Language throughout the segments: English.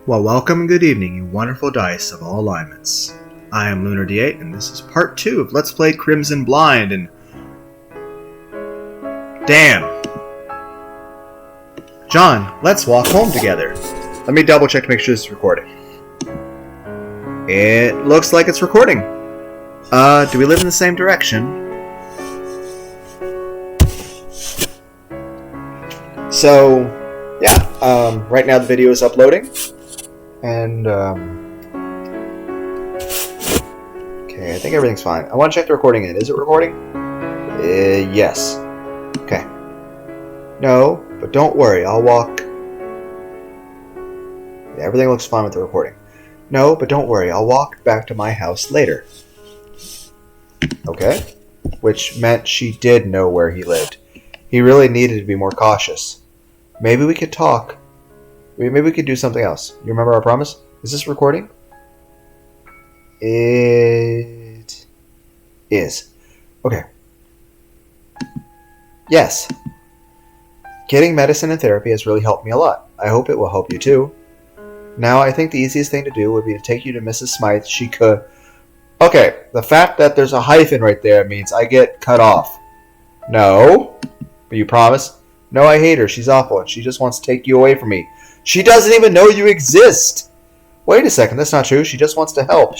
Well, welcome and good evening, you wonderful dice of all alignments. I am Lunar D8, and this is part 2 of Let's Play Crimson Blind, and... Damn! John, let's walk home together. Let me double check to make sure this is recording. It looks like it's recording. Do we live in the same direction? So, yeah, right now the video is uploading. And, okay, I think everything's fine. I want to check the recording in. Is it recording? Yes. Okay. No, but don't worry, I'll walk... Yeah, everything looks fine with the recording. No, but don't worry, I'll walk back to my house later. Okay. Which meant she did know where he lived. He really needed to be more cautious. Maybe we could talk. Maybe we could do something else. You remember our promise? Is this recording? It is. Okay. Yes. Getting medicine and therapy has really helped me a lot. I hope it will help you too. Now, I think the easiest thing to do would be to take you to Mrs. Smythe. She could... Okay, the fact that there's a hyphen right there means I get cut off. No. But you promise? No, I hate her. She's awful, and she just wants to take you away from me. She doesn't even know you exist! Wait a second, that's not true. She just wants to help.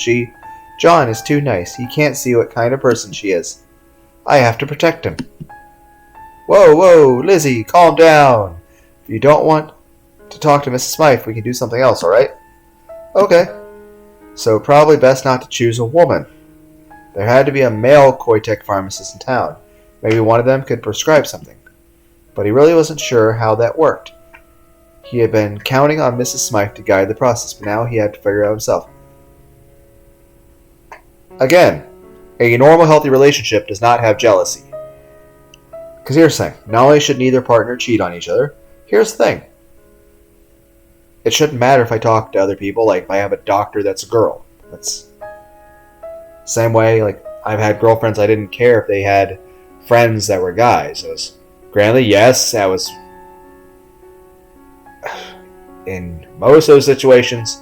John is too nice. He can't see what kind of person she is. I have to protect him. Whoa, Lizzie, calm down. If you don't want to talk to Mrs. Smythe, we can do something else, alright? Okay. So probably best not to choose a woman. There had to be a male Koitek pharmacist in town. Maybe one of them could prescribe something. But he really wasn't sure how that worked. He had been counting on Mrs. Smythe to guide the process, but now he had to figure it out himself. Again, a normal, healthy relationship does not have jealousy. Because here's the thing. Not only should neither partner cheat on each other, here's the thing. It shouldn't matter if I talk to other people, like if I have a doctor that's a girl. That's same way, like I've had girlfriends I didn't care if they had friends that were guys. It was, granted, yes, that was... In most of those situations,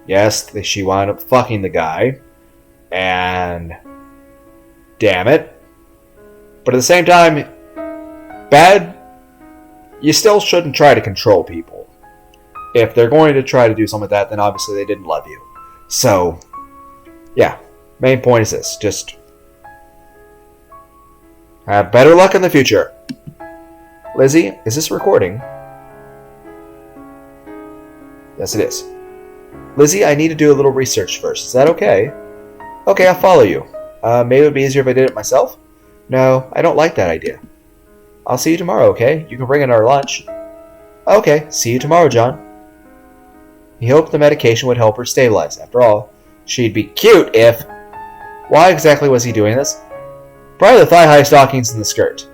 yes, she wound up fucking the guy. And... Damn it. But at the same time, you still shouldn't try to control people. If they're going to try to do something like that, then obviously they didn't love you. So, yeah. Main point is this. Just have better luck in the future. Lizzie, is this recording? Yes, it is. Lizzie, I need to do a little research first. Is that okay? Okay, I'll follow you. Maybe it would be easier if I did it myself? No, I don't like that idea. I'll see you tomorrow, okay? You can bring in our lunch. Okay, see you tomorrow, John. He hoped the medication would help her stabilize. After all, she'd be cute if... Why exactly was he doing this? Probably the thigh-high stockings and the skirt.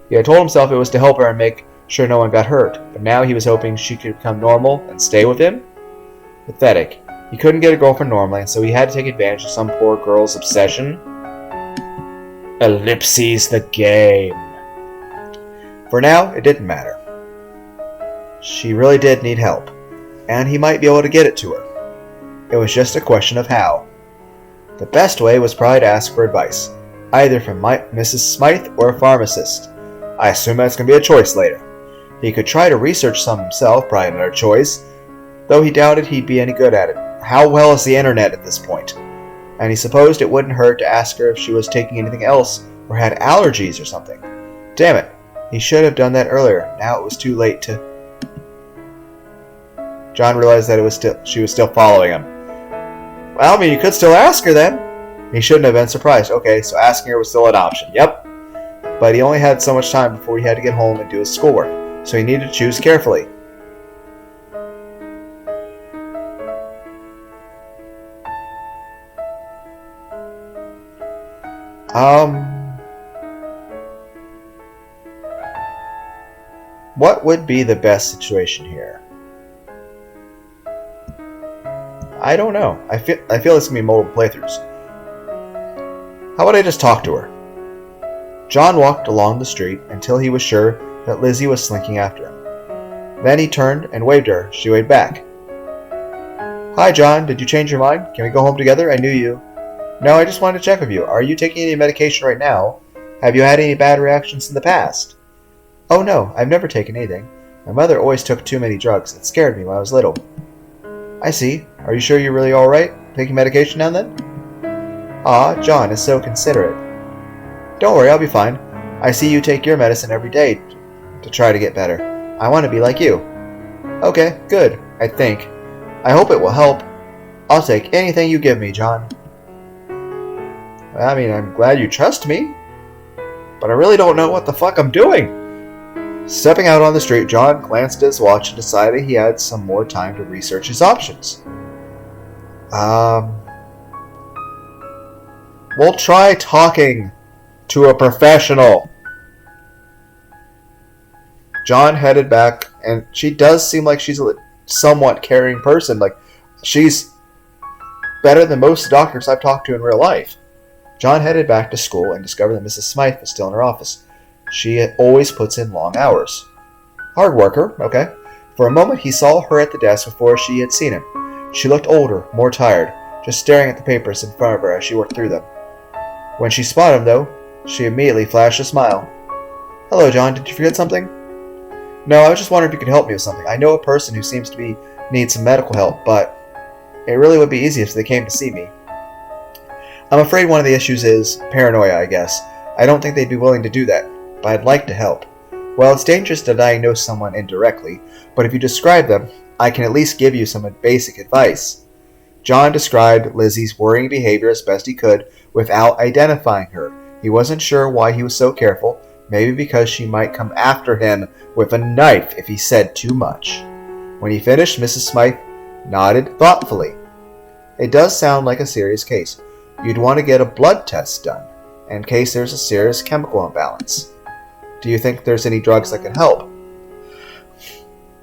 He had told himself it was to help her and make sure no one got hurt, but now he was hoping she could become normal and stay with him? Pathetic. He couldn't get a girlfriend normally, and so he had to take advantage of some poor girl's obsession. Ellipses the game. For now, it didn't matter. She really did need help, and he might be able to get it to her. It was just a question of how. The best way was probably to ask for advice, either from Mrs. Smythe or a pharmacist. I assume that's going to be a choice later. He could try to research some himself, probably another choice, though he doubted he'd be any good at it. How well is the internet at this point? And he supposed it wouldn't hurt to ask her if she was taking anything else or had allergies or something. Damn it, he should have done that earlier. Now it was too late to... John realized that she was still following him. Well, I mean, you could still ask her then. He shouldn't have been surprised. Okay, so asking her was still an option. Yep. But he only had so much time before he had to get home and do his schoolwork, so he needed to choose carefully. What would be the best situation here? I don't know. I feel it's gonna be multiple playthroughs. How about I just talk to her? John walked along the street until he was sure that Lizzie was slinking after him. Then he turned and waved her. She waved back. Hi, John. Did you change your mind? Can we go home together? I knew you. No, I just wanted to check with you. Are you taking any medication right now? Have you had any bad reactions in the past? Oh, no. I've never taken anything. My mother always took too many drugs. It scared me when I was little. I see. Are you sure you're really alright? Taking medication now then? Ah, John is so considerate. Don't worry, I'll be fine. I see you take your medicine every day to try to get better. I want to be like you. Okay, good, I think. I hope it will help. I'll take anything you give me, John. I mean, I'm glad you trust me, but I really don't know what the fuck I'm doing. Stepping out on the street, John glanced at his watch and decided he had some more time to research his options. We'll try talking to a professional. John headed back, and she does seem like she's a somewhat caring person. Like, she's better than most doctors I've talked to in real life. John headed back to school and discovered that Mrs. Smythe was still in her office. She always puts in long hours. Hard worker, okay. For a moment he saw her at the desk before she had seen him. She looked older, more tired, just staring at the papers in front of her as she worked through them. When she spotted him, though, she immediately flashed a smile. Hello, John, did you forget something? No, I was just wondering if you could help me with something. I know a person who seems to need some medical help, but it really would be easy if they came to see me. I'm afraid one of the issues is paranoia, I guess. I don't think they'd be willing to do that, but I'd like to help. Well, it's dangerous to diagnose someone indirectly, but if you describe them, I can at least give you some basic advice. John described Lizzie's worrying behavior as best he could without identifying her. He wasn't sure why he was so careful, maybe because she might come after him with a knife if he said too much. When he finished, Mrs. Smythe nodded thoughtfully. It does sound like a serious case. You'd want to get a blood test done, in case there's a serious chemical imbalance. Do you think there's any drugs that can help?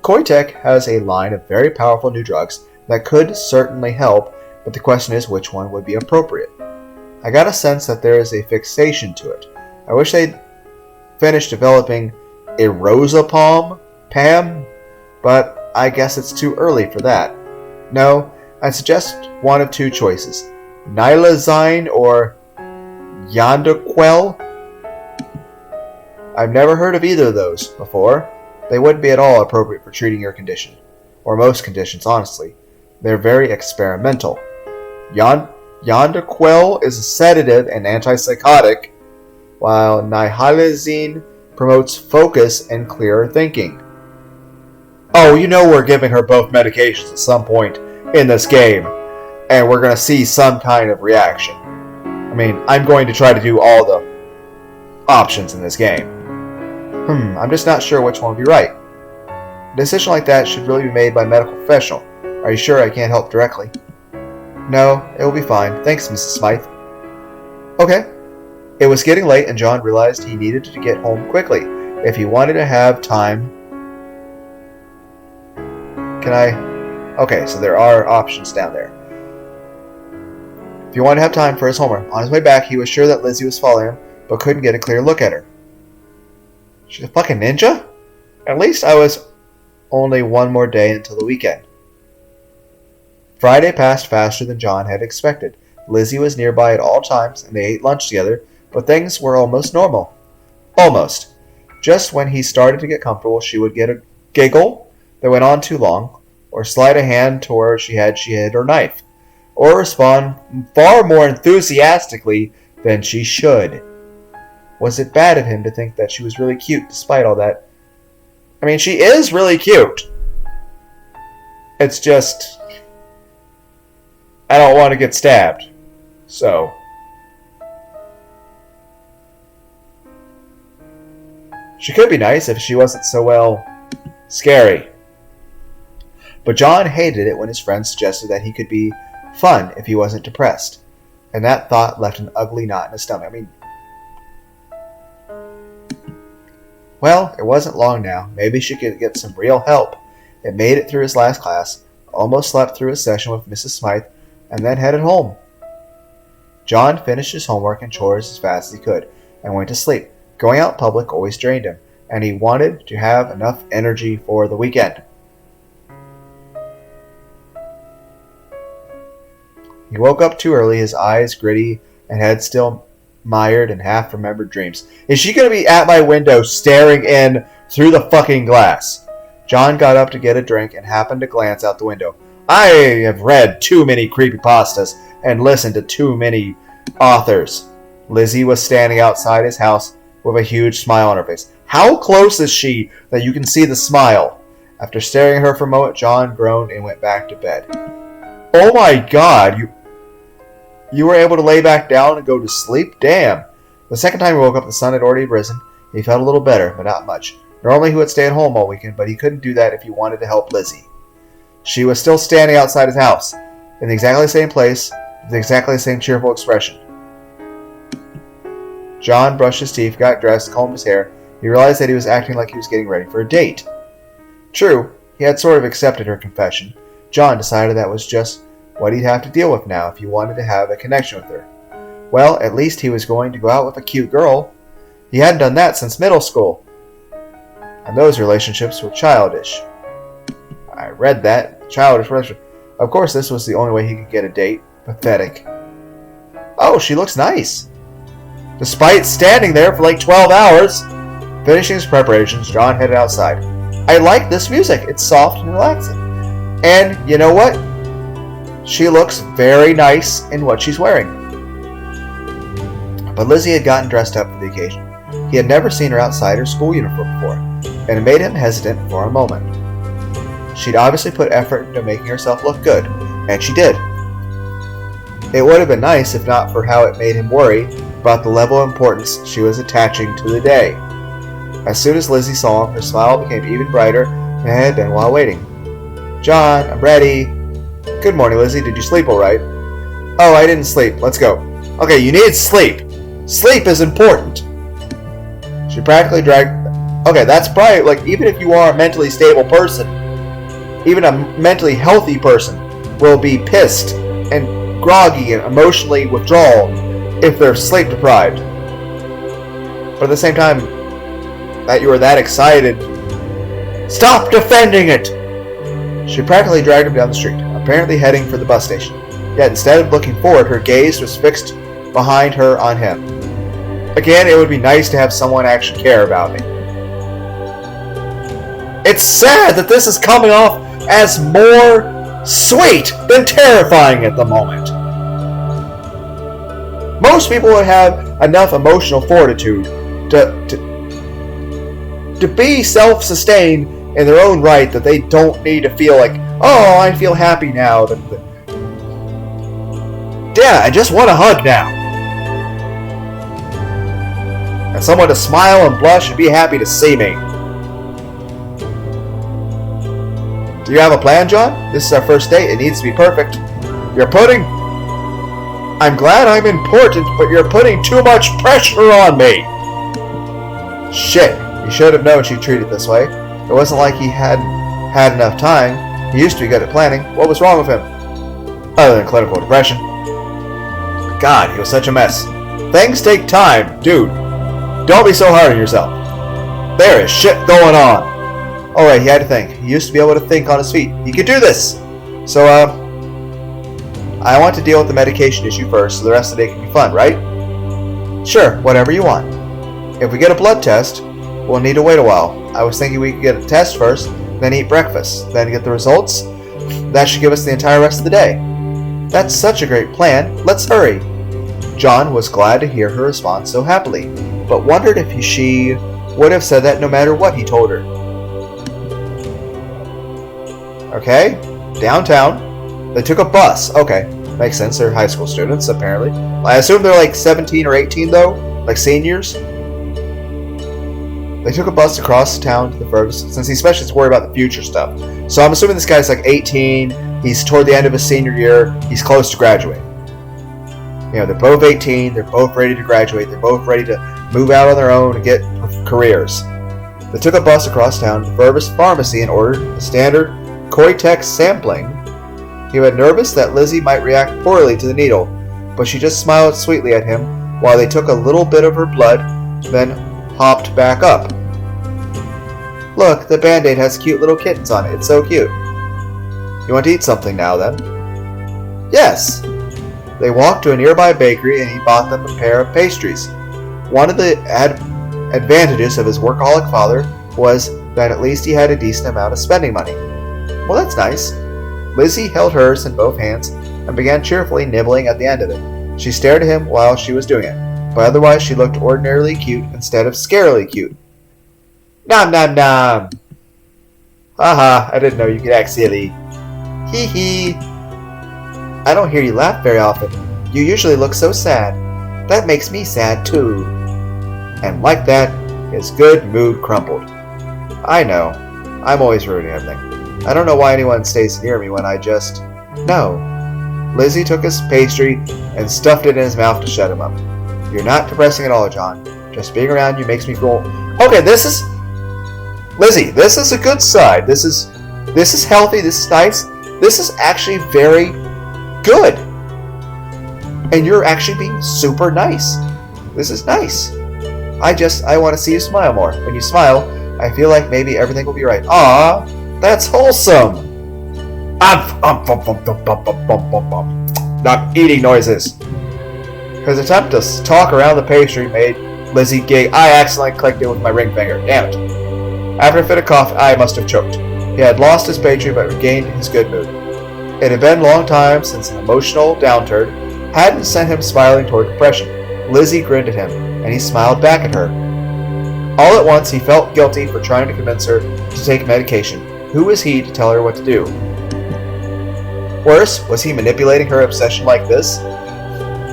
Koitek has a line of very powerful new drugs that could certainly help, but the question is which one would be appropriate. I got a sense that there is a fixation to it. I wish they'd finished developing Erosapam, Pam, but I guess it's too early for that. No, I'd suggest one of two choices. Nilazine or Yondaquel? I've never heard of either of those before. They wouldn't be at all appropriate for treating your condition. Or most conditions, honestly. They're very experimental. Yondaquel is a sedative and antipsychotic, while Nihilazine promotes focus and clearer thinking. Oh, you know we're giving her both medications at some point in this game, and we're going to see some kind of reaction. I mean, I'm going to try to do all the options in this game. I'm just not sure which one will be right. A decision like that should really be made by a medical professional. Are you sure I can't help directly? No, it will be fine. Thanks, Mrs. Smythe. Okay. It was getting late, and John realized he needed to get home quickly if he wanted to have time. Okay, so there are options down there. If he wanted to have time for his homework. On his way back, he was sure that Lizzie was following him, but couldn't get a clear look at her. She's a fucking ninja? At least I was only one more day until the weekend. Friday passed faster than John had expected. Lizzie was nearby at all times, and they ate lunch together, but things were almost normal. Almost. Just when he started to get comfortable, she would get a giggle that went on too long, or slide a hand to where she hid her knife, or respond far more enthusiastically than she should. Was it bad of him to think that she was really cute despite all that? I mean, she is really cute. It's just, I don't want to get stabbed. So, she could be nice if she wasn't so, well, scary. But John hated it when his friends suggested that he could be fun if he wasn't depressed. And that thought left an ugly knot in his stomach. I mean, well, it wasn't long now. Maybe she could get some real help. It made it through his last class, almost slept through his session with Mrs. Smythe, and then headed home. John finished his homework and chores as fast as he could, and went to sleep. Going out in public always drained him, and he wanted to have enough energy for the weekend. He woke up too early, his eyes gritty and head still mired in half-remembered dreams. Is she going to be at my window staring in through the fucking glass? John got up to get a drink and happened to glance out the window. I have read too many creepypastas and listened to too many authors. Lizzie was standing outside his house with a huge smile on her face. How close is she that you can see the smile? After staring at her for a moment, John groaned and went back to bed. Oh my god, you were able to lay back down and go to sleep? Damn. The second time he woke up, the sun had already risen. He felt a little better, but not much. Normally he would stay at home all weekend, but he couldn't do that if he wanted to help Lizzie. She was still standing outside his house, in exactly the same place, with exactly the same cheerful expression. John brushed his teeth, got dressed, combed his hair. He realized that he was acting like he was getting ready for a date. True, he had sort of accepted her confession. John decided that was just what he'd have to deal with now if he wanted to have a connection with her. Well, at least he was going to go out with a cute girl. He hadn't done that since middle school. And those relationships were childish. I read that. Childish relationship. Of course, this was the only way he could get a date. Pathetic. Oh, she looks nice. Despite standing there for like 12 hours. Finishing his preparations, John headed outside. I like this music. It's soft and relaxing. And you know what? She looks very nice in what she's wearing. But Lizzie had gotten dressed up for the occasion. He had never seen her outside her school uniform before, and it made him hesitant for a moment. She'd obviously put effort into making herself look good, and she did. It would have been nice if not for how it made him worry about the level of importance she was attaching to the day. As soon as Lizzie saw him, her smile became even brighter than it had been while waiting. John, I'm ready. Good morning, Lizzie. Did you sleep all right? Oh, I didn't sleep. Let's go. Okay, you need sleep. Sleep is important. She practically dragged... Okay, that's probably, like, even if you are a mentally stable person, even a mentally healthy person will be pissed and groggy and emotionally withdrawal if they're sleep deprived. But at the same time, that you were that excited... Stop defending it! She practically dragged him down the street, apparently heading for the bus station. Yet instead of looking forward, her gaze was fixed behind her on him. Again, it would be nice to have someone actually care about me. It's sad that this is coming off as more sweet than terrifying at the moment. Most people would have enough emotional fortitude to be self-sustained in their own right that they don't need to feel like, oh, I feel happy now. Yeah, I just want a hug now. And someone to smile and blush and be happy to see me. Do you have a plan, John? This is our first date. It needs to be perfect. You're putting... I'm glad I'm important, but you're putting too much pressure on me. Shit. You should have known she'd treat it this way. It wasn't like he hadn't had enough time. He used to be good at planning. What was wrong with him? Other than clinical depression. God, he was such a mess. Things take time, dude. Don't be so hard on yourself. There is shit going on. Alright, he had to think. He used to be able to think on his feet. He could do this. So, I want to deal with the medication issue first, so the rest of the day can be fun, right? Sure, whatever you want. If we get a blood test, we'll need to wait a while. I was thinking we could get a test first, then eat breakfast, then get the results. That should give us the entire rest of the day. That's such a great plan. Let's hurry. John was glad to hear her respond so happily, but wondered if she would have said that no matter what he told her. Okay, downtown. They took a bus. Okay, makes sense. They're high school students, apparently. I assume they're like 17 or 18, though? Like seniors? They took a bus across town to the furthest, since he especially is worried about the future stuff. So I'm assuming this guy's like 18, he's toward the end of his senior year, he's close to graduating. You know, they're both 18, they're both ready to graduate, they're both ready to move out on their own and get careers. They took a bus across town to the furthest pharmacy and ordered a standard Coitex sampling. He was nervous that Lizzie might react poorly to the needle, but she just smiled sweetly at him while they took a little bit of her blood, then hopped back up. Look, the Band-Aid has cute little kittens on it. It's so cute. You want to eat something now, then? Yes. They walked to a nearby bakery and he bought them a pair of pastries. One of the advantages of his workaholic father was that at least he had a decent amount of spending money. Well, that's nice. Lizzie held hers in both hands and began cheerfully nibbling at the end of it. She stared at him while she was doing it, but otherwise she looked ordinarily cute instead of scarily cute. Nom nom nom! Haha, I didn't know you could act silly. Hee hee. I don't hear you laugh very often. You usually look so sad. That makes me sad too. And like that, his good mood crumbled. I know. I'm always ruining everything. I don't know why anyone stays near me when I just... No. Lizzie took his pastry and stuffed it in his mouth to shut him up. You're not depressing at all, John. Just being around you makes me feel... Okay, this is... Lizzie, this is a good side. This is healthy. This is nice. This is actually very good. And you're actually being super nice. This is nice. I want to see you smile more. When you smile, I feel like maybe everything will be right. Aw, that's wholesome. Not eating noises. His attempt to talk around the pastry made Lizzie gig. I accidentally clicked it with my ring finger. Damn it. After a fit of cough, I must have choked. He had lost his pastry but regained his good mood. It had been a long time since an emotional downturn hadn't sent him spiraling toward depression. Lizzie grinned at him, and he smiled back at her. All at once, he felt guilty for trying to convince her to take medication. Who was he to tell her what to do? Worse, was he manipulating her obsession like this?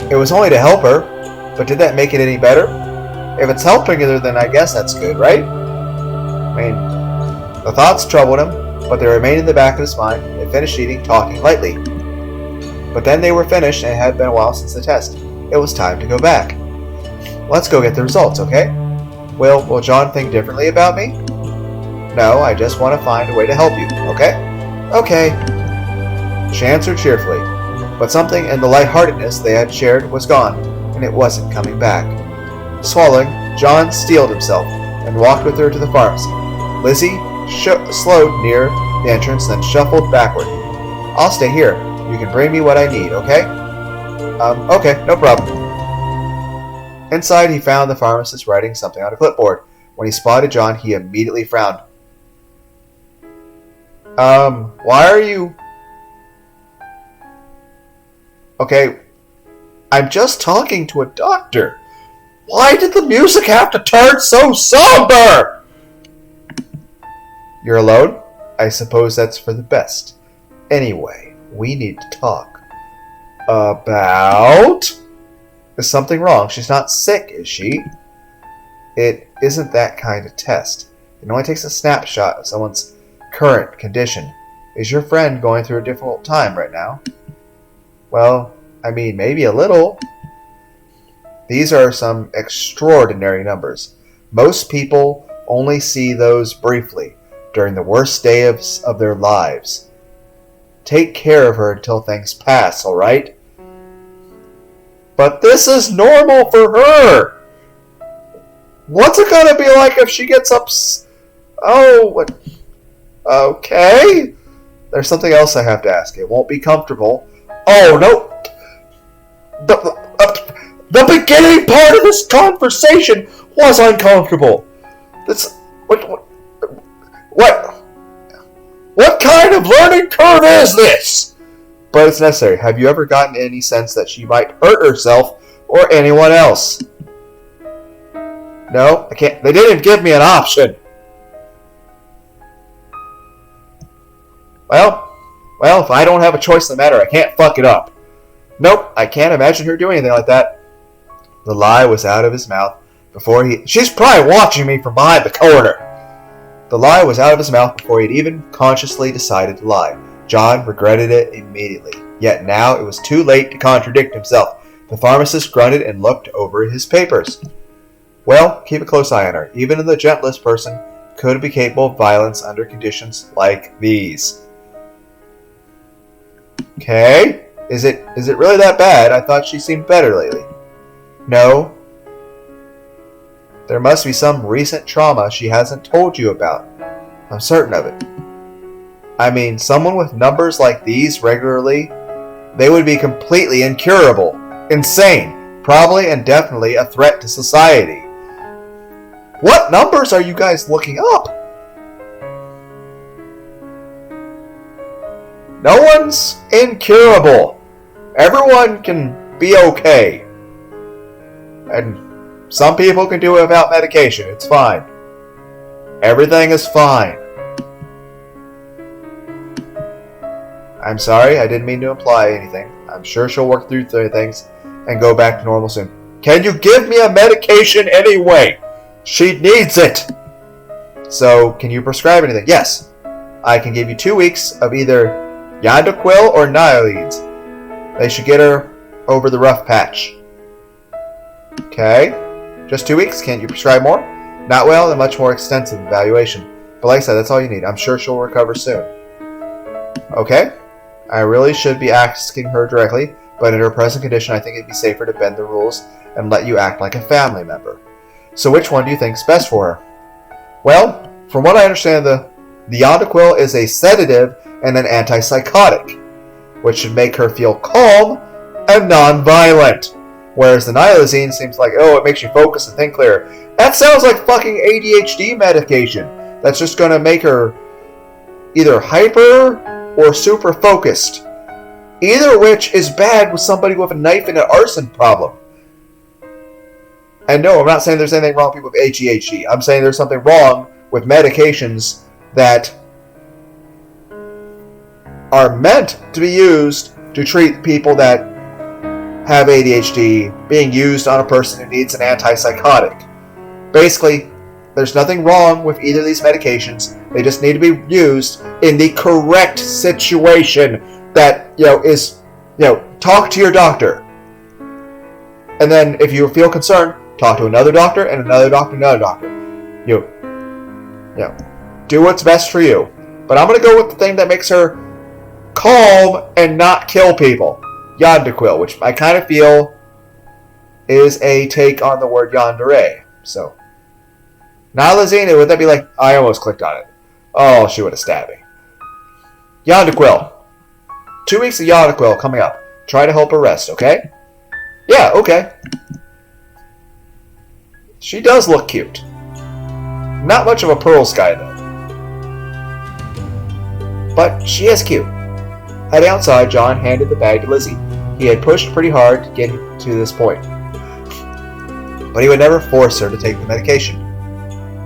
It was only to help her, but did that make it any better? If it's helping her, then I guess that's good, right? I mean, the thoughts troubled him, but they remained in the back of his mind. They finished eating, talking lightly. But then they were finished, and it had been a while since the test. It was time to go back. Let's go get the results, okay? Will John think differently about me? No, I just want to find a way to help you, okay? Okay. She answered cheerfully, but something in the lightheartedness they had shared was gone, and it wasn't coming back. Swallowing, John steeled himself and walked with her to the pharmacy. Lizzie slowed near the entrance, then shuffled backward. I'll stay here. You can bring me what I need, okay? Okay, no problem. Inside, he found the pharmacist writing something on a clipboard. When he spotted John, he immediately frowned. Why are you... Okay, I'm just talking to a doctor. Why did the music have to turn so somber? You're alone? I suppose that's for the best. Anyway, we need to talk. About? Is something wrong? She's not sick, is she? It isn't that kind of test. It only takes a snapshot of someone's current condition. Is your friend going through a difficult time right now? Well, I mean, maybe a little. These are some extraordinary numbers. Most people only see those briefly, during the worst day of their lives. Take care of her until things pass, alright? But this is normal for her! What's it gonna be like if she gets what? Okay. There's something else I have to ask. It won't be comfortable. Oh, no! The beginning part of this conversation was uncomfortable. What kind of learning curve is this? But it's necessary. Have you ever gotten any sense that she might hurt herself or anyone else? No, I can't. They didn't give me an option. Well, if I don't have a choice in the matter, I can't fuck it up. Nope, I can't imagine her doing anything like that. The lie was out of his mouth before She's probably watching me from behind the corner. The lie was out of his mouth before he'd even consciously decided to lie. John regretted it immediately. Yet now it was too late to contradict himself. The pharmacist grunted and looked over his papers. Well, keep a close eye on her. Even the gentlest person could be capable of violence under conditions like these. Okay. Is it really that bad? I thought she seemed better lately. No. There must be some recent trauma she hasn't told you about. I'm certain of it. I mean, someone with numbers like these regularly they would be completely incurable, insane, probably and definitely a threat to society. What numbers are you guys looking up? No one's incurable. Everyone can be okay. And some people can do it without medication. It's fine. Everything is fine. I'm sorry, I didn't mean to imply anything. I'm sure she'll work through things and go back to normal soon. Can you give me a medication anyway? She needs it! So, can you prescribe anything? Yes. I can give you 2 weeks of either Yondequil or Nylades. They should get her over the rough patch. Okay. Just 2 weeks? Can't you prescribe more? Not well, then much more extensive evaluation. But like I said, that's all you need. I'm sure she'll recover soon. Okay. I really should be asking her directly, but in her present condition, I think it'd be safer to bend the rules and let you act like a family member. So which one do you think's best for her? Well, from what I understand, the Yondequil is a sedative and an antipsychotic, which should make her feel calm and non-violent. Whereas the Nylazine seems like, oh, it makes you focus and think clearer. That sounds like fucking ADHD medication. That's just going to make her either hyper or super focused. Either of which is bad with somebody with a knife and an arson problem. And no, I'm not saying there's anything wrong with people with ADHD. I'm saying there's something wrong with medications that are meant to be used to treat people that have ADHD being used on a person who needs an antipsychotic. Basically, there's nothing wrong with either of these medications. They just need to be used in the correct situation that, talk to your doctor. And then if you feel concerned, talk to another doctor and another doctor and another doctor. Do what's best for you. But I'm going to go with the thing that makes her calm and not kill people. Yondequil, which I kind of feel is a take on the word yandere. So, Nylazine, would that be like, I almost clicked on it. Oh, she would have stabbed me. Yondequil. 2 weeks of Yondequil coming up. Try to help her rest, okay? Yeah, okay. She does look cute. Not much of a pearl sky, though. But she is cute. Heading outside, John handed the bag to Lizzie. He had pushed pretty hard to get to this point. But he would never force her to take the medication.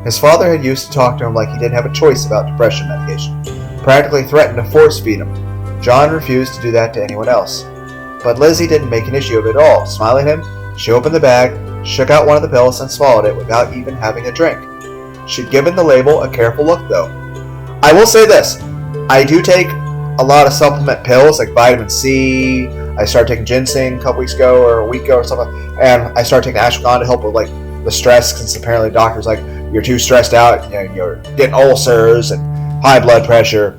His father had used to talk to him like he didn't have a choice about depression medication. Practically threatened to force feed him. John refused to do that to anyone else. But Lizzie didn't make an issue of it at all. Smiling at him, she opened the bag, shook out one of the pills, and swallowed it without even having a drink. She'd given the label a careful look, though. I will say this. I do take a lot of supplement pills, like vitamin C. I started taking ginseng a couple weeks ago, or a week ago, or something. And I started taking ashwagandha to help with, the stress, because apparently the doctor's like, you're too stressed out, you're getting ulcers and high blood pressure.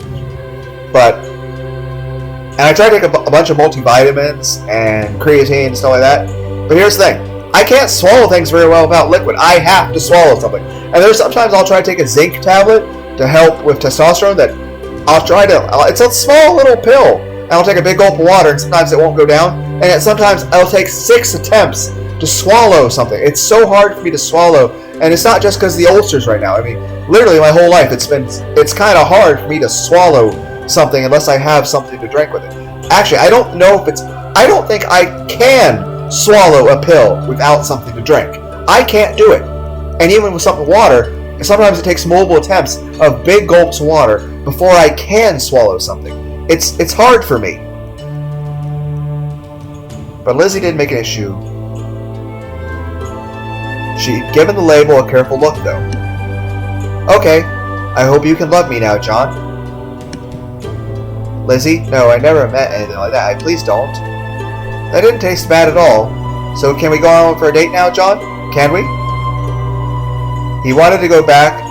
And I tried to take a bunch of multivitamins and creatine and stuff like that. But here's the thing. I can't swallow things very well without liquid. I have to swallow something. And there's sometimes I'll try to take a zinc tablet to help with testosterone that it's a small little pill. And I'll take a big gulp of water and sometimes it won't go down. And sometimes I'll take 6 attempts to swallow something. It's so hard for me to swallow. And it's not just because of the ulcers right now. I mean, literally my whole life it's kind of hard for me to swallow something unless I have something to drink with it. Actually, I don't think I can swallow a pill without something to drink. I can't do it. And even with something water, sometimes it takes multiple attempts of big gulps of water before I can swallow something. It's hard for me. But Lizzie didn't make an issue. She'd given the label a careful look, though. Okay, I hope you can love me now, John. Lizzie, no, I never meant anything like that. Please don't. That didn't taste bad at all. So can we go on for a date now, John? Can we? He wanted to go back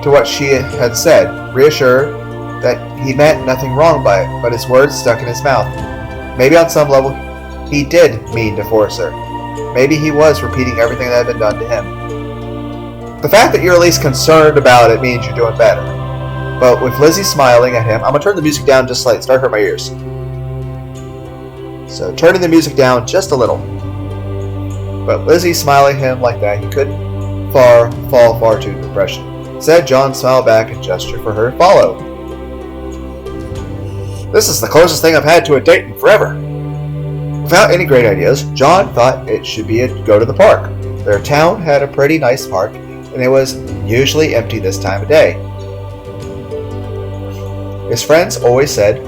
to what she had said, reassured that he meant nothing wrong by it, but his words stuck in his mouth. Maybe on some level, he did mean to force her. Maybe he was repeating everything that had been done to him. The fact that you're at least concerned about it means you're doing better. But with Lizzie smiling at him, I'm going to turn the music down just slightly. Start hurt my ears. so turning the music down just a little. But Lizzie smiled at him like that he couldn't fall far to depression. Instead, John smiled back and gestured for her to follow. This is the closest thing I've had to a date in forever. Without any great ideas, John thought it should be a go to the park. Their town had a pretty nice park, and it was usually empty this time of day. His friends always said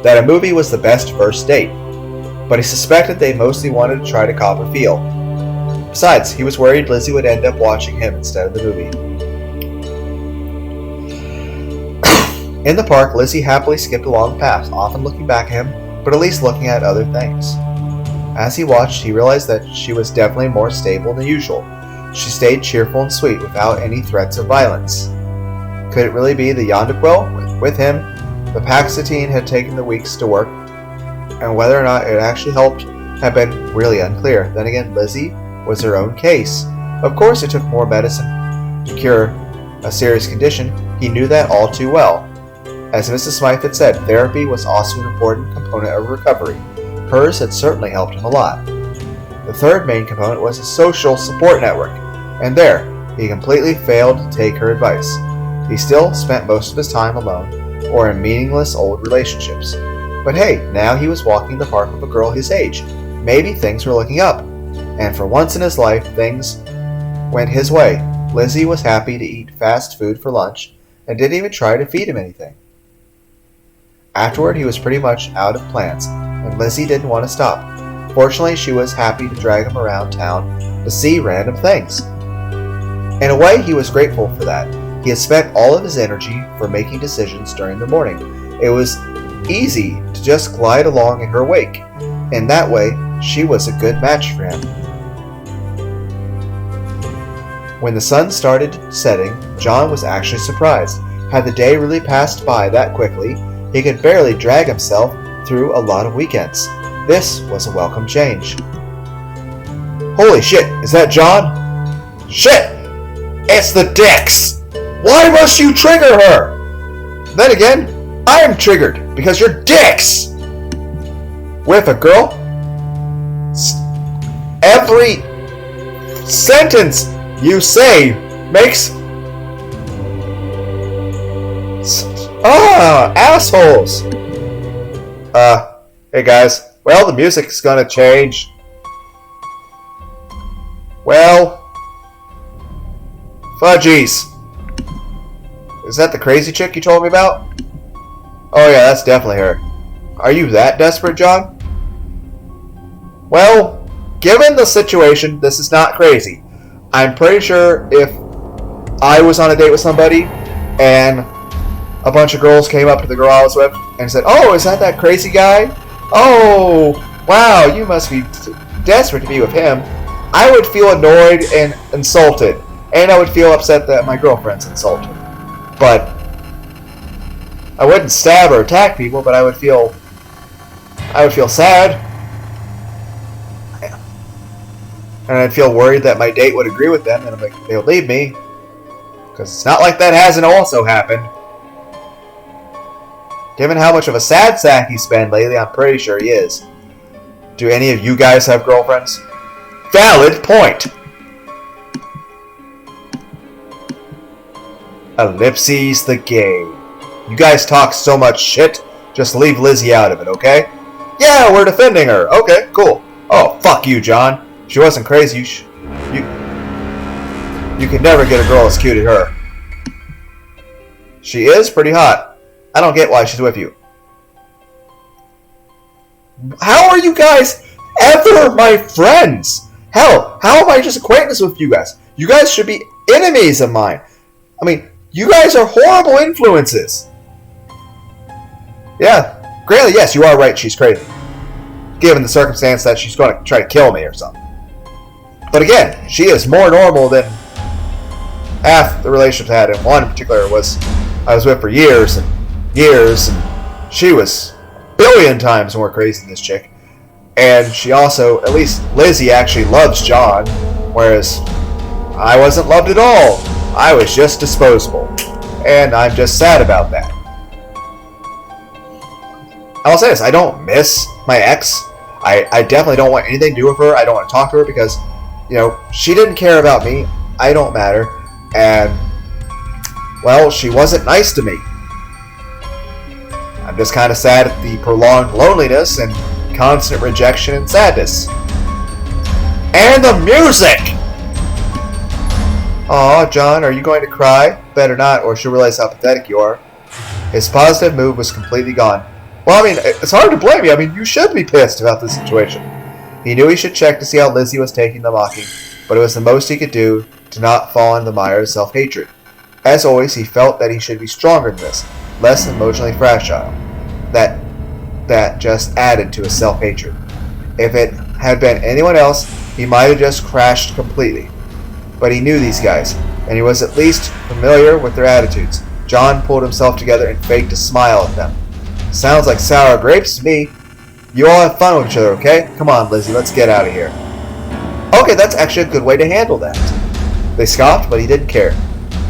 that a movie was the best first date, but he suspected they mostly wanted to try to cop a feel. Besides, he was worried Lizzie would end up watching him instead of the movie. In the park, Lizzie happily skipped along the path, often looking back at him, but at least looking at other things. As he watched, he realized that she was definitely more stable than usual. She stayed cheerful and sweet without any threats of violence. Could it really be the Yondequil? With him, the Paxitine had taken the weeks to work, and whether or not it actually helped had been really unclear. Then again, Lizzie was her own case. Of course it took more medicine to cure a serious condition. He knew that all too well. As Mrs. Smythe had said, therapy was also an important component of recovery. Hers had certainly helped him a lot. The third main component was a social support network, and there, he completely failed to take her advice. He still spent most of his time alone, or in meaningless old relationships. But hey, now he was walking the park with a girl his age. Maybe things were looking up. And for once in his life, things went his way. Lizzie was happy to eat fast food for lunch, and didn't even try to feed him anything. Afterward, he was pretty much out of plans, and Lizzie didn't want to stop. Fortunately, she was happy to drag him around town to see random things. In a way, he was grateful for that. He had spent all of his energy for making decisions during the morning. It was easy to just glide along in her wake. In that way, she was a good match for him. When the sun started setting, John was actually surprised. Had the day really passed by that quickly, he could barely drag himself through a lot of weekends. This was a welcome change. Holy shit, is that John? Shit! It's the dicks! Why must you trigger her? Then again, I am triggered because you're dicks! With a girl? Every sentence you say makes... assholes! Hey guys. Well, the music's gonna change. Well... Fudgies. Is that the crazy chick you told me about? Oh yeah, that's definitely her. Are you that desperate, John? Well, given the situation, this is not crazy. I'm pretty sure if I was on a date with somebody and a bunch of girls came up to the girl I was with and said, "Oh, is that crazy guy? Oh, wow, you must be desperate to be with him," I would feel annoyed and insulted. And I would feel upset that my girlfriend's insulted. But I wouldn't stab or attack people, but I would feel sad. And I'd feel worried that my date would agree with them and they would leave me. Because it's not like that hasn't also happened. Given how much of a sad sack he's been lately, I'm pretty sure he is. Do any of you guys have girlfriends? Valid point! Ellipses the game. You guys talk so much shit, just leave Lizzie out of it, okay? Yeah, we're defending her. Okay, cool. Oh, fuck you, John. If she wasn't crazy, you could never get a girl as cute as her. She is pretty hot. I don't get why she's with you. How are you guys ever my friends? Hell, how am I just acquaintances with you guys? You guys should be enemies of mine. I mean, you guys are horrible influences. Yeah, granted, yes, you are right, she's crazy. Given the circumstance that she's going to try to kill me or something. But again, she is more normal than half the relationships I had. And one in particular I was with for years and years, and she was a billion times more crazy than this chick. And she also, at least Lizzie actually loves John, whereas I wasn't loved at all. I was just disposable. And I'm just sad about that. I'll say this, I don't miss my ex. I definitely don't want anything to do with her. I don't want to talk to her because, she didn't care about me. I don't matter. And, well, she wasn't nice to me. I'm just kind of sad at the prolonged loneliness and constant rejection and sadness. And the music! Aw, John, are you going to cry? Better not, or she'll realize how pathetic you are. His positive mood was completely gone. Well, I mean, it's hard to blame you. I mean, you should be pissed about this situation. He knew he should check to see how Lizzie was taking the mocking, but it was the most he could do to not fall into the mire of self-hatred. As always, he felt that he should be stronger than this, less emotionally fragile. That just added to his self-hatred. If it had been anyone else, he might have just crashed completely. But he knew these guys, and he was at least familiar with their attitudes. John pulled himself together and faked a smile at them. Sounds like sour grapes to me. You all have fun with each other, okay? Come on, Lizzie, let's get out of here. Okay, that's actually a good way to handle that. They scoffed, but he didn't care.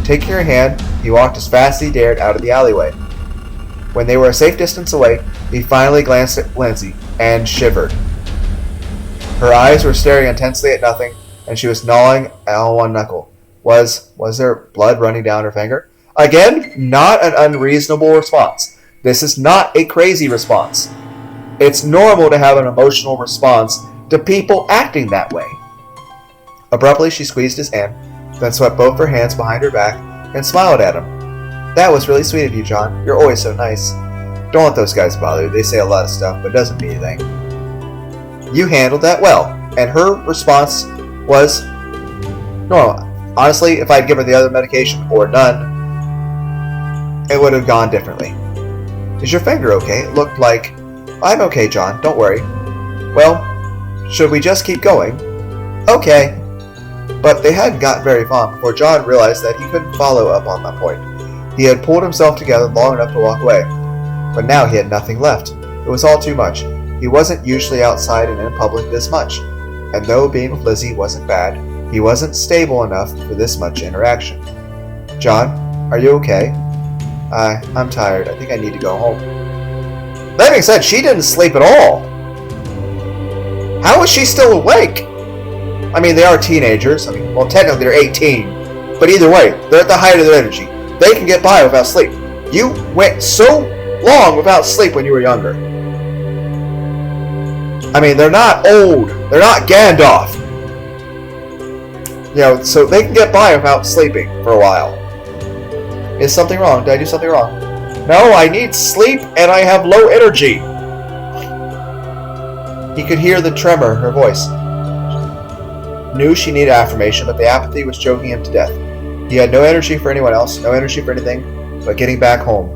Taking her hand, he walked as fast as he dared out of the alleyway. When they were a safe distance away, he finally glanced at Lindsay and shivered. Her eyes were staring intensely at nothing, and she was gnawing on one knuckle. Was there blood running down her finger? Again, not an unreasonable response. This is not a crazy response. It's normal to have an emotional response to people acting that way. Abruptly, she squeezed his hand, then swept both her hands behind her back and smiled at him. That was really sweet of you, John. You're always so nice. Don't let those guys bother you. They say a lot of stuff, but it doesn't mean anything. You handled that well, and her response was normal. Honestly, if I'd given her the other medication or none, it would have gone differently. Is your finger okay? It looked like... I'm okay, John. Don't worry. Well, should we just keep going? Okay. But they hadn't gotten very far before John realized that he couldn't follow up on that point. He had pulled himself together long enough to walk away. But now he had nothing left. It was all too much. He wasn't usually outside and in public this much. And though being with Lizzie wasn't bad, he wasn't stable enough for this much interaction. John, are you okay? I'm tired. I think I need to go home. That being said, she didn't sleep at all. How is she still awake? I mean, they are teenagers. I mean, well, technically they're 18. But either way, they're at the height of their energy. They can get by without sleep. You went so long without sleep when you were younger. I mean, they're not old. They're not Gandalf. So they can get by without sleeping for a while. Is something wrong? Did I do something wrong? No, I need sleep and I have low energy. He could hear the tremor in her voice. Knew she needed affirmation, but the apathy was choking him to death. He had no energy for anyone else, no energy for anything but getting back home,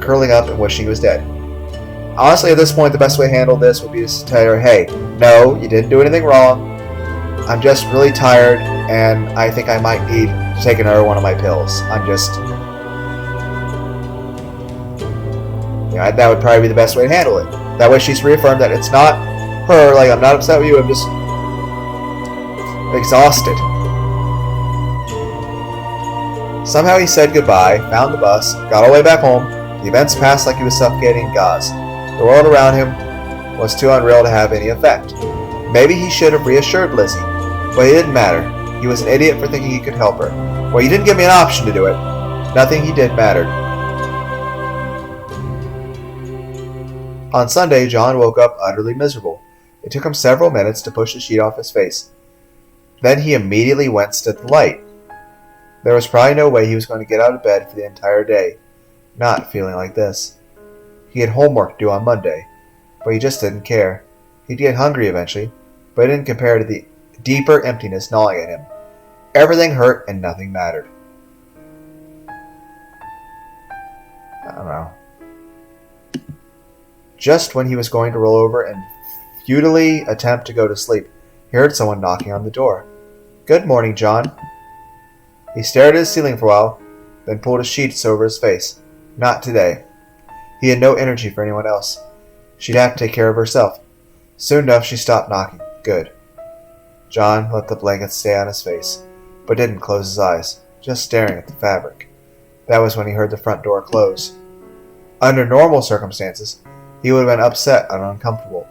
curling up and wishing he was dead. Honestly, at this point, the best way to handle this would be to tell her, hey, no, you didn't do anything wrong. I'm just really tired, and I think I might need to take another one of my pills. That would probably be the best way to handle it. That way she's reaffirmed that it's not her, like, I'm not upset with you, I'm just exhausted. Somehow he said goodbye, found the bus, got all the way back home. The events passed like he was suffocating in gauze. The world around him was too unreal to have any effect. Maybe he should have reassured Lizzie, but it didn't matter. He was an idiot for thinking he could help her. Well, you didn't give me an option to do it. Nothing he did mattered. On Sunday, John woke up utterly miserable. It took him several minutes to push the sheet off his face. Then he immediately winced at the light. There was probably no way he was going to get out of bed for the entire day, not feeling like this. He had homework due on Monday, but he just didn't care. He'd get hungry eventually, but it didn't compare to the deeper emptiness gnawing at him. Everything hurt and nothing mattered. I don't know. Just when he was going to roll over and futilely attempt to go to sleep, he heard someone knocking on the door. Good morning, John. He stared at the ceiling for a while, then pulled his sheets over his face. Not today. He had no energy for anyone else. She'd have to take care of herself. Soon enough, she stopped knocking. Good. John let the blanket stay on his face, but didn't close his eyes, just staring at the fabric. That was when he heard the front door close. Under normal circumstances, he would have been upset and uncomfortable.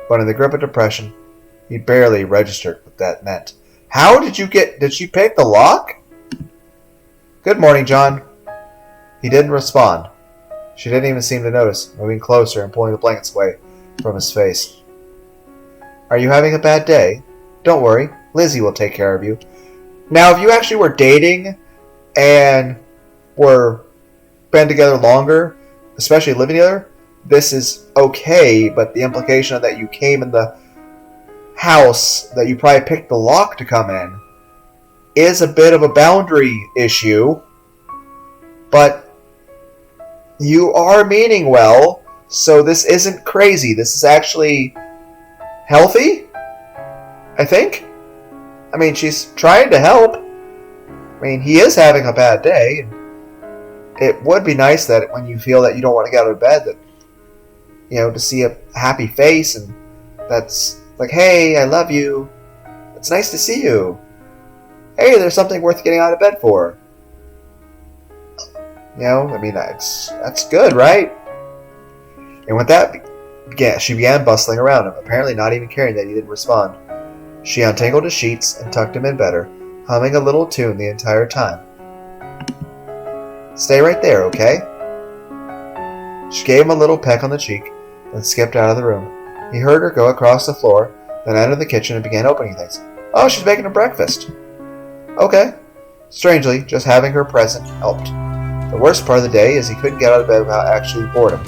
But in the grip of depression, he barely registered what that meant. How did she pick the lock? Good morning, John. He didn't respond. She didn't even seem to notice, moving closer and pulling the blankets away from his face. Are you having a bad day? Don't worry, Lizzie will take care of you. Now, if you actually were dating and were been together longer, especially living together, this is okay, but the implication that you came in the house, that you probably picked the lock to come in, is a bit of a boundary issue, but you are meaning well, so this isn't crazy. This is actually healthy, I think. I mean, she's trying to help. I mean, he is having a bad day. It would be nice that when you feel that you don't want to get out of bed, that, to see a happy face, and that's like, hey, I love you. It's nice to see you. Hey, there's something worth getting out of bed for. I mean, that's good, right? And with that, she began bustling around him, apparently not even caring that he didn't respond. She untangled his sheets and tucked him in better, humming a little tune the entire time. Stay right there, okay? She gave him a little peck on the cheek, then skipped out of the room. He heard her go across the floor, then entered the kitchen and began opening things. Oh, she's making her breakfast. Okay. Strangely, just having her present helped. The worst part of the day is he couldn't get out of bed without actually boredom.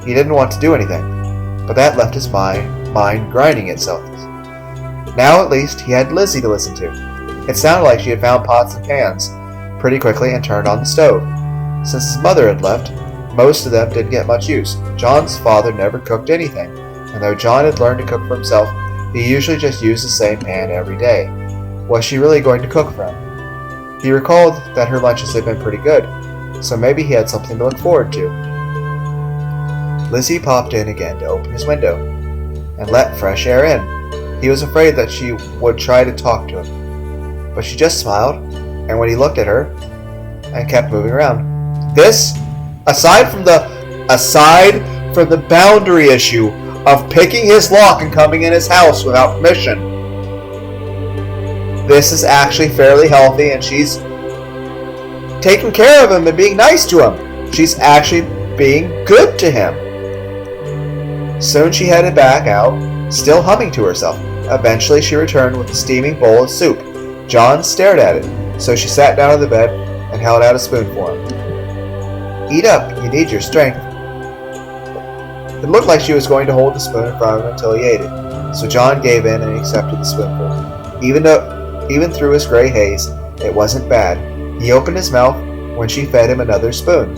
He didn't want to do anything, but that left his mind grinding itself. Now at least he had Lizzie to listen to. It sounded like she had found pots and pans pretty quickly and turned on the stove. Since his mother had left, most of them didn't get much use. John's father never cooked anything, and though John had learned to cook for himself, he usually just used the same pan every day. Was she really going to cook for him? He recalled that her lunches had been pretty good, so maybe he had something to look forward to. Lizzie popped in again to open his window and let fresh air in. He was afraid that she would try to talk to him, but she just smiled, and when he looked at her, and kept moving around. This, aside from the boundary issue of picking his lock and coming in his house without permission, this is actually fairly healthy, and she's taking care of him and being nice to him. She's actually being good to him. Soon she headed back out, still humming to herself. Eventually she returned with a steaming bowl of soup. John stared at it, so she sat down on the bed and held out a spoon for him. Eat up, you need your strength. It looked like she was going to hold the spoon in front of him until he ate it, so John gave in and accepted the spoonful. Even through his gray haze, it wasn't bad. He opened his mouth when she fed him another spoon.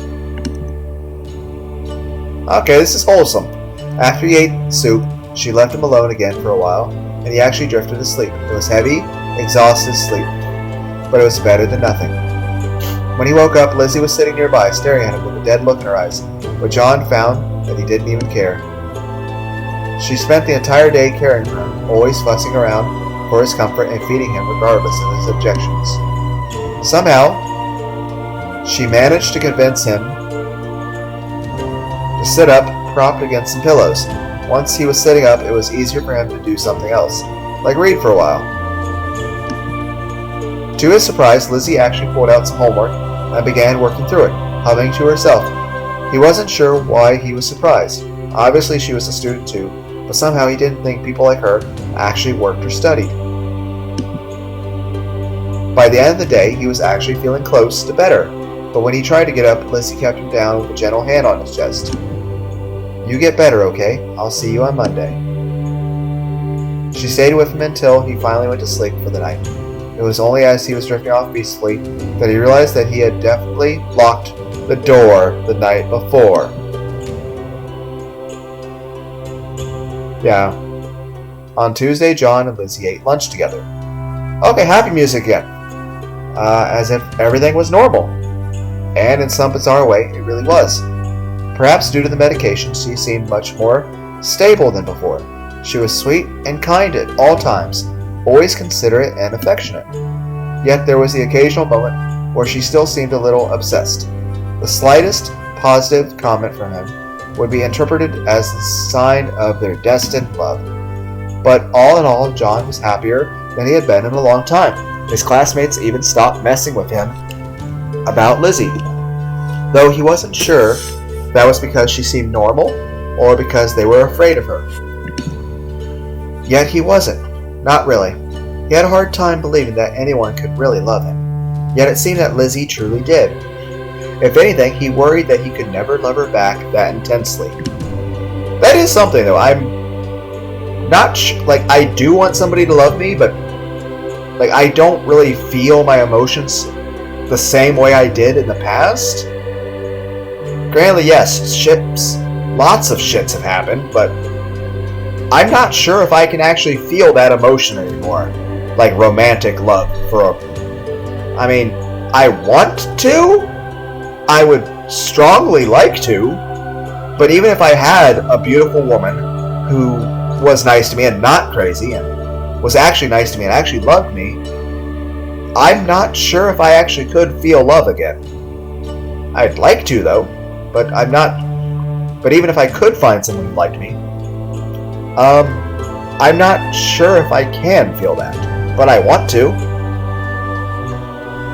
Okay, this is wholesome. After he ate soup, she left him alone again for a while, and he actually drifted to sleep. It was heavy, exhausted sleep, but it was better than nothing. When he woke up, Lizzie was sitting nearby, staring at him with a dead look in her eyes, but John found that he didn't even care. She spent the entire day caring for him, always fussing around for his comfort and feeding him regardless of his objections. Somehow, she managed to convince him to sit up, propped against some pillows. Once he was sitting up, it was easier for him to do something else, like read for a while. To his surprise, Lizzie actually pulled out some homework and began working through it, humming to herself. He wasn't sure why he was surprised. Obviously she was a student too, but somehow he didn't think people like her actually worked or studied. By the end of the day, he was actually feeling close to better, but when he tried to get up, Lizzie kept him down with a gentle hand on his chest. You get better, okay? I'll see you on Monday. She stayed with him until he finally went to sleep for the night. It was only as he was drifting off peacefully that he realized that he had definitely locked the door the night before. Yeah. On Tuesday, John and Lizzie ate lunch together. Okay, happy music again. As if everything was normal. And in some bizarre way, it really was. Perhaps due to the medication, she seemed much more stable than before. She was sweet and kind at all times, always considerate and affectionate. Yet there was the occasional moment where she still seemed a little obsessed. The slightest positive comment from him would be interpreted as the sign of their destined love. But all in all, John was happier than he had been in a long time. His classmates even stopped messing with him about Lizzie, though he wasn't sure that was because she seemed normal or because they were afraid of her. Yet he wasn't. Not really. He had a hard time believing that anyone could really love him. Yet it seemed that Lizzie truly did. If anything, he worried that he could never love her back that intensely. That is something, though. I'm not I do want somebody to love me, but I don't really feel my emotions the same way I did in the past. Granted, yes, lots of shits have happened, but I'm not sure if I can actually feel that emotion anymore. Like romantic love I want to. I would strongly like to. But even if I had a beautiful woman who was nice to me and not crazy and was actually nice to me and actually loved me, I'm not sure if I actually could feel love again. I'd like to, though, but I'm not. But even if I could find someone who liked me, I'm not sure if I can feel that, but I want to.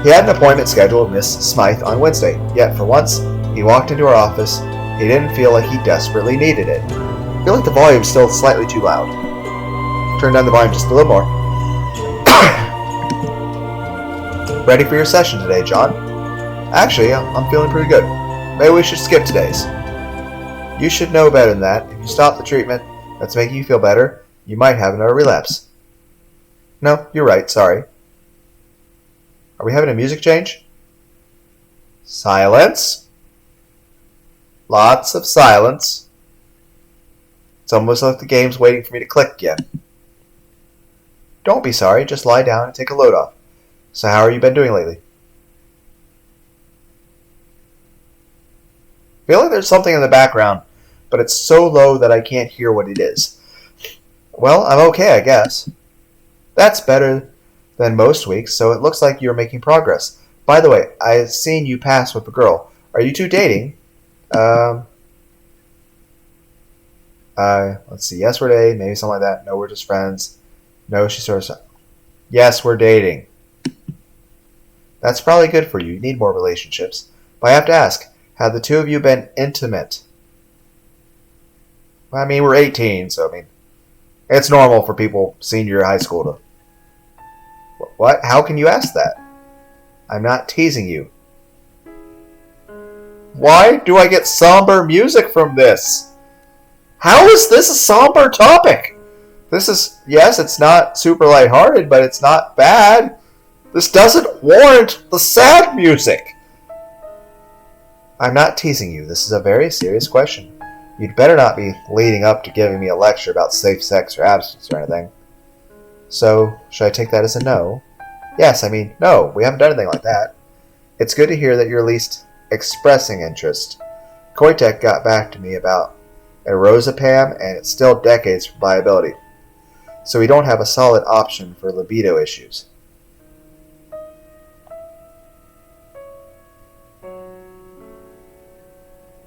He had an appointment scheduled with Miss Smythe on Wednesday, yet for once, he walked into her office. He didn't feel like he desperately needed it. I feel like the volume's still slightly too loud. Turn down the volume just a little more. Ready for your session today, John? Actually, I'm feeling pretty good. Maybe we should skip today's. You should know better than that. If you stop the treatment that's making you feel better, you might have another relapse. No, you're right, sorry. Are we having a music change? Silence. Lots of silence. It's almost like the game's waiting for me to click again. Don't be sorry, just lie down and take a load off. So how have you been doing lately? I feel like there's something in the background, but it's so low that I can't hear what it is. Well, I'm okay, I guess. That's better than most weeks, so it looks like you're making progress. By the way, I've seen you pass with a girl. Are you two dating? Let's see. Yes, we're dating. Maybe something like that. No, we're just friends. No, she sort of... Yes, we're dating. That's probably good for you. You need more relationships. But I have to ask, have the two of you been intimate? Well, we're 18, so it's normal for people senior high school to... What? How can you ask that? I'm not teasing you. Why do I get somber music from this? How is this a somber topic? This is... Yes, it's not super lighthearted, but it's not bad. This doesn't warrant the sad music. I'm not teasing you. This is a very serious question. You'd better not be leading up to giving me a lecture about safe sex or abstinence or anything. So, should I take that as a no? Yes, no, we haven't done anything like that. It's good to hear that you're at least expressing interest. Koitek got back to me about erosipam, and it's still decades from viability. So we don't have a solid option for libido issues.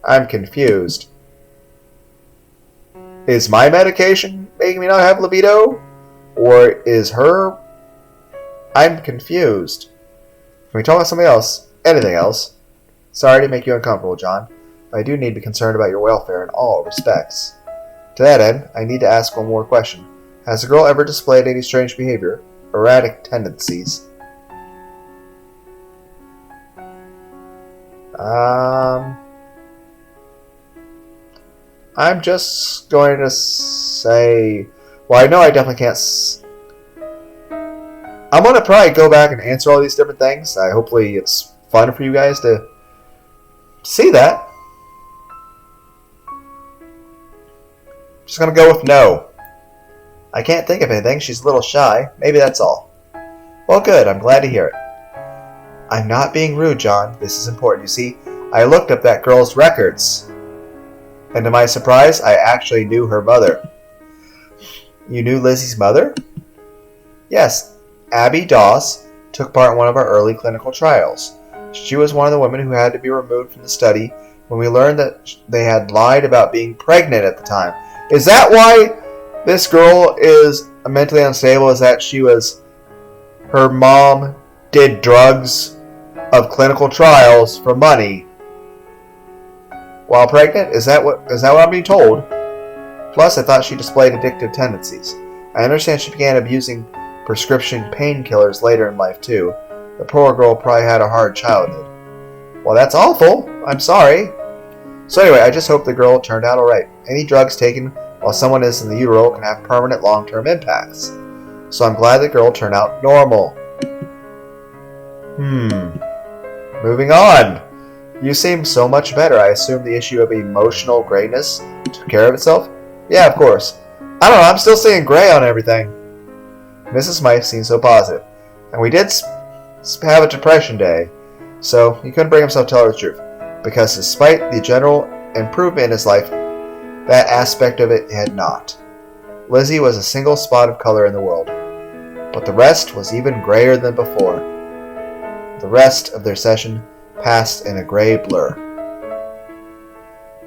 I'm confused. Is my medication making me not have libido? Or is her... I'm confused. Can we talk about something else? Anything else? Sorry to make you uncomfortable, John, but I do need to be concerned about your welfare in all respects. To that end, I need to ask one more question. Has the girl ever displayed any strange behavior? Erratic tendencies? I'm just going to say... Well, I know I definitely can't... I'm going to probably go back and answer all these different things. Hopefully it's fun for you guys to see that. Just going to go with no. I can't think of anything. She's a little shy. Maybe that's all. Well, good. I'm glad to hear it. I'm not being rude, John. This is important. You see, I looked up that girl's records. And to my surprise, I actually knew her mother. You knew Lizzie's mother? Yes. Abby Doss took part in one of our early clinical trials. She was one of the women who had to be removed from the study when we learned that they had lied about being pregnant at the time. Is that why this girl is mentally unstable? Is that her mom did drugs of clinical trials for money while pregnant? Is that what I'm being told? Plus, I thought she displayed addictive tendencies. I understand she began abusing prescription painkillers later in life too. The poor girl probably had a hard childhood. Well, that's awful. I'm sorry. So anyway, I just hope the girl turned out alright. Any drugs taken while someone is in the utero can have permanent long-term impacts. So I'm glad the girl turned out normal. Moving on. You seem so much better. I assume the issue of emotional grayness took care of itself? Yeah, of course. I don't know, I'm still seeing gray on everything. Mrs. Smythe seemed so positive. And we did have a depression day, so he couldn't bring himself to tell her the truth. Because despite the general improvement in his life, that aspect of it had not. Lizzie was a single spot of color in the world. But the rest was even grayer than before. The rest of their session passed in a gray blur.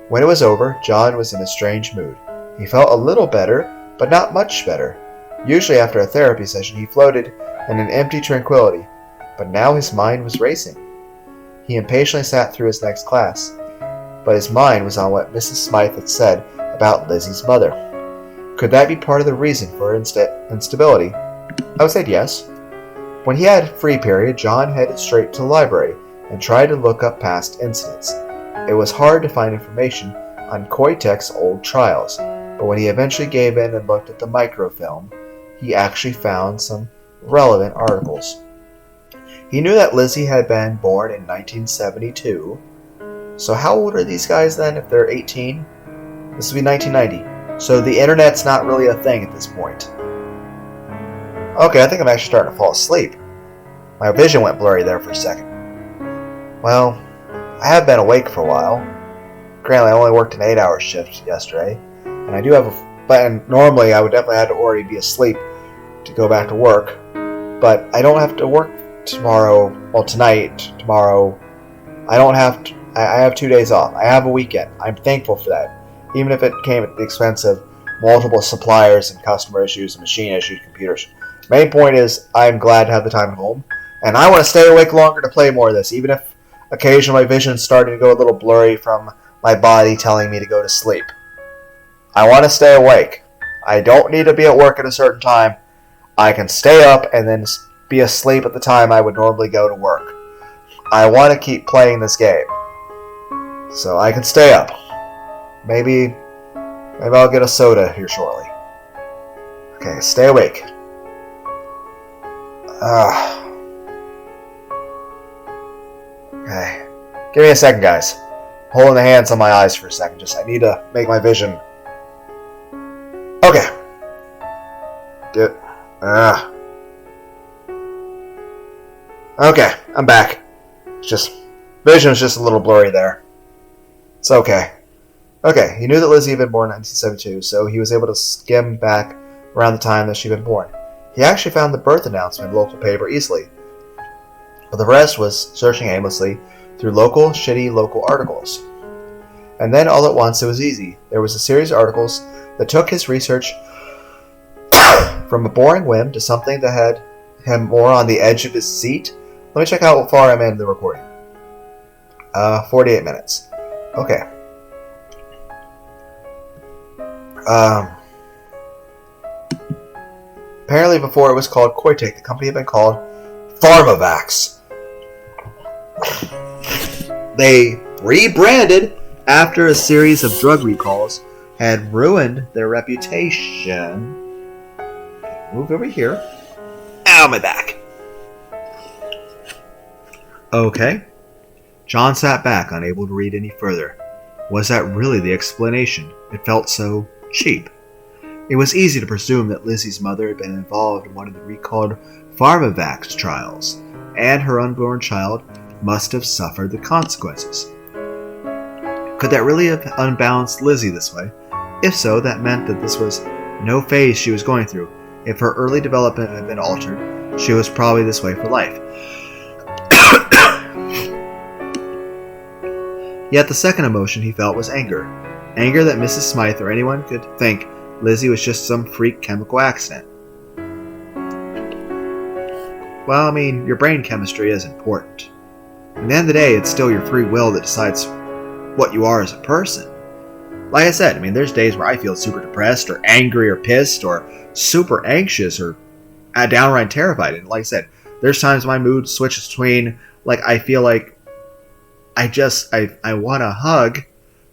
When it was over, John was in a strange mood. He felt a little better, but not much better. Usually after a therapy session, he floated in an empty tranquility, but now his mind was racing. He impatiently sat through his next class, but his mind was on what Mrs. Smythe had said about Lizzie's mother. Could that be part of the reason for her instability? I would say yes. When he had free period, John headed straight to the library and tried to look up past incidents. It was hard to find information on Koitek's old trials, but when he eventually gave in and looked at the microfilm, he actually found some relevant articles. He knew that Lizzie had been born in 1972. So how old are these guys then if they're 18? This would be 1990. So the internet's not really a thing at this point. Okay, I think I'm actually starting to fall asleep. My vision went blurry there for a second. Well, I have been awake for a while. Granted, I only worked an 8-hour shift yesterday, and I do have and normally I would definitely have to already be asleep to go back to work, but I don't have to work tonight, tomorrow. I have 2 days off. I have a weekend. I'm thankful for that, even if it came at the expense of multiple suppliers and customer issues and machine issues, computers. Main point is, I'm glad to have the time at home, and I want to stay awake longer to play more of this, even if occasionally my vision's starting to go a little blurry from my body telling me to go to sleep. I want to stay awake. I don't need to be at work at a certain time. I can stay up and then be asleep at the time I would normally go to work. I want to keep playing this game, so I can stay up. Maybe I'll get a soda here shortly. Okay, stay awake. Okay. Give me a second, guys. Holding the hands on my eyes for a second. I need to make my vision. Okay. Good. Okay, I'm back. Vision's just a little blurry there. It's okay. Okay, he knew that Lizzie had been born in 1972, so he was able to skim back around the time that she'd been born. He actually found the birth announcement in the local paper easily. But the rest was searching aimlessly through shitty local articles. And then all at once it was easy. There was a series of articles that took his research from a boring whim to something that had him more on the edge of his seat. Let me check out how far I'm in the recording. 48 minutes. Okay. Apparently before it was called Koitek, the company had been called PharmaVax. They rebranded after a series of drug recalls had ruined their reputation. Move over here. Ow, my back. Okay. John sat back, unable to read any further. Was that really the explanation? It felt so cheap. It was easy to presume that Lizzie's mother had been involved in one of the recalled PharmaVax trials, and her unborn child must have suffered the consequences. Could that really have unbalanced Lizzie this way? If so, that meant that this was no phase she was going through. If her early development had been altered, she was probably this way for life. Yet the second emotion he felt was anger. Anger that Mrs. Smythe or anyone could think Lizzie was just some freak chemical accident. Well, I mean, your brain chemistry is important. At the end of the day, it's still your free will that decides what you are as a person. Like I said, I mean, there's days where I feel super depressed or angry or pissed or super anxious or downright terrified. And like I said, there's times my mood switches between, like, I feel like I want a hug,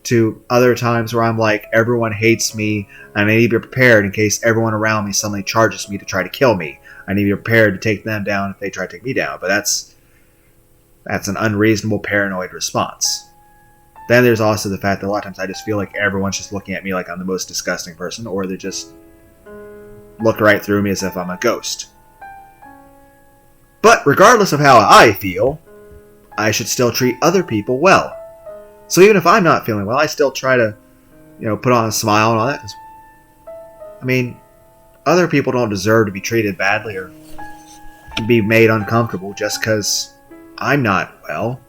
to other times where I'm like, everyone hates me and I need to be prepared in case everyone around me suddenly charges me to try to kill me. I need to be prepared to take them down if they try to take me down. But that's an unreasonable, paranoid response. Then there's also the fact that a lot of times I just feel like everyone's just looking at me like I'm the most disgusting person, or they just look right through me as if I'm a ghost. But regardless of how I feel, I should still treat other people well. So even if I'm not feeling well, I still try to, put on a smile and all that. 'Cause, I mean, other people don't deserve to be treated badly or be made uncomfortable just because I'm not well.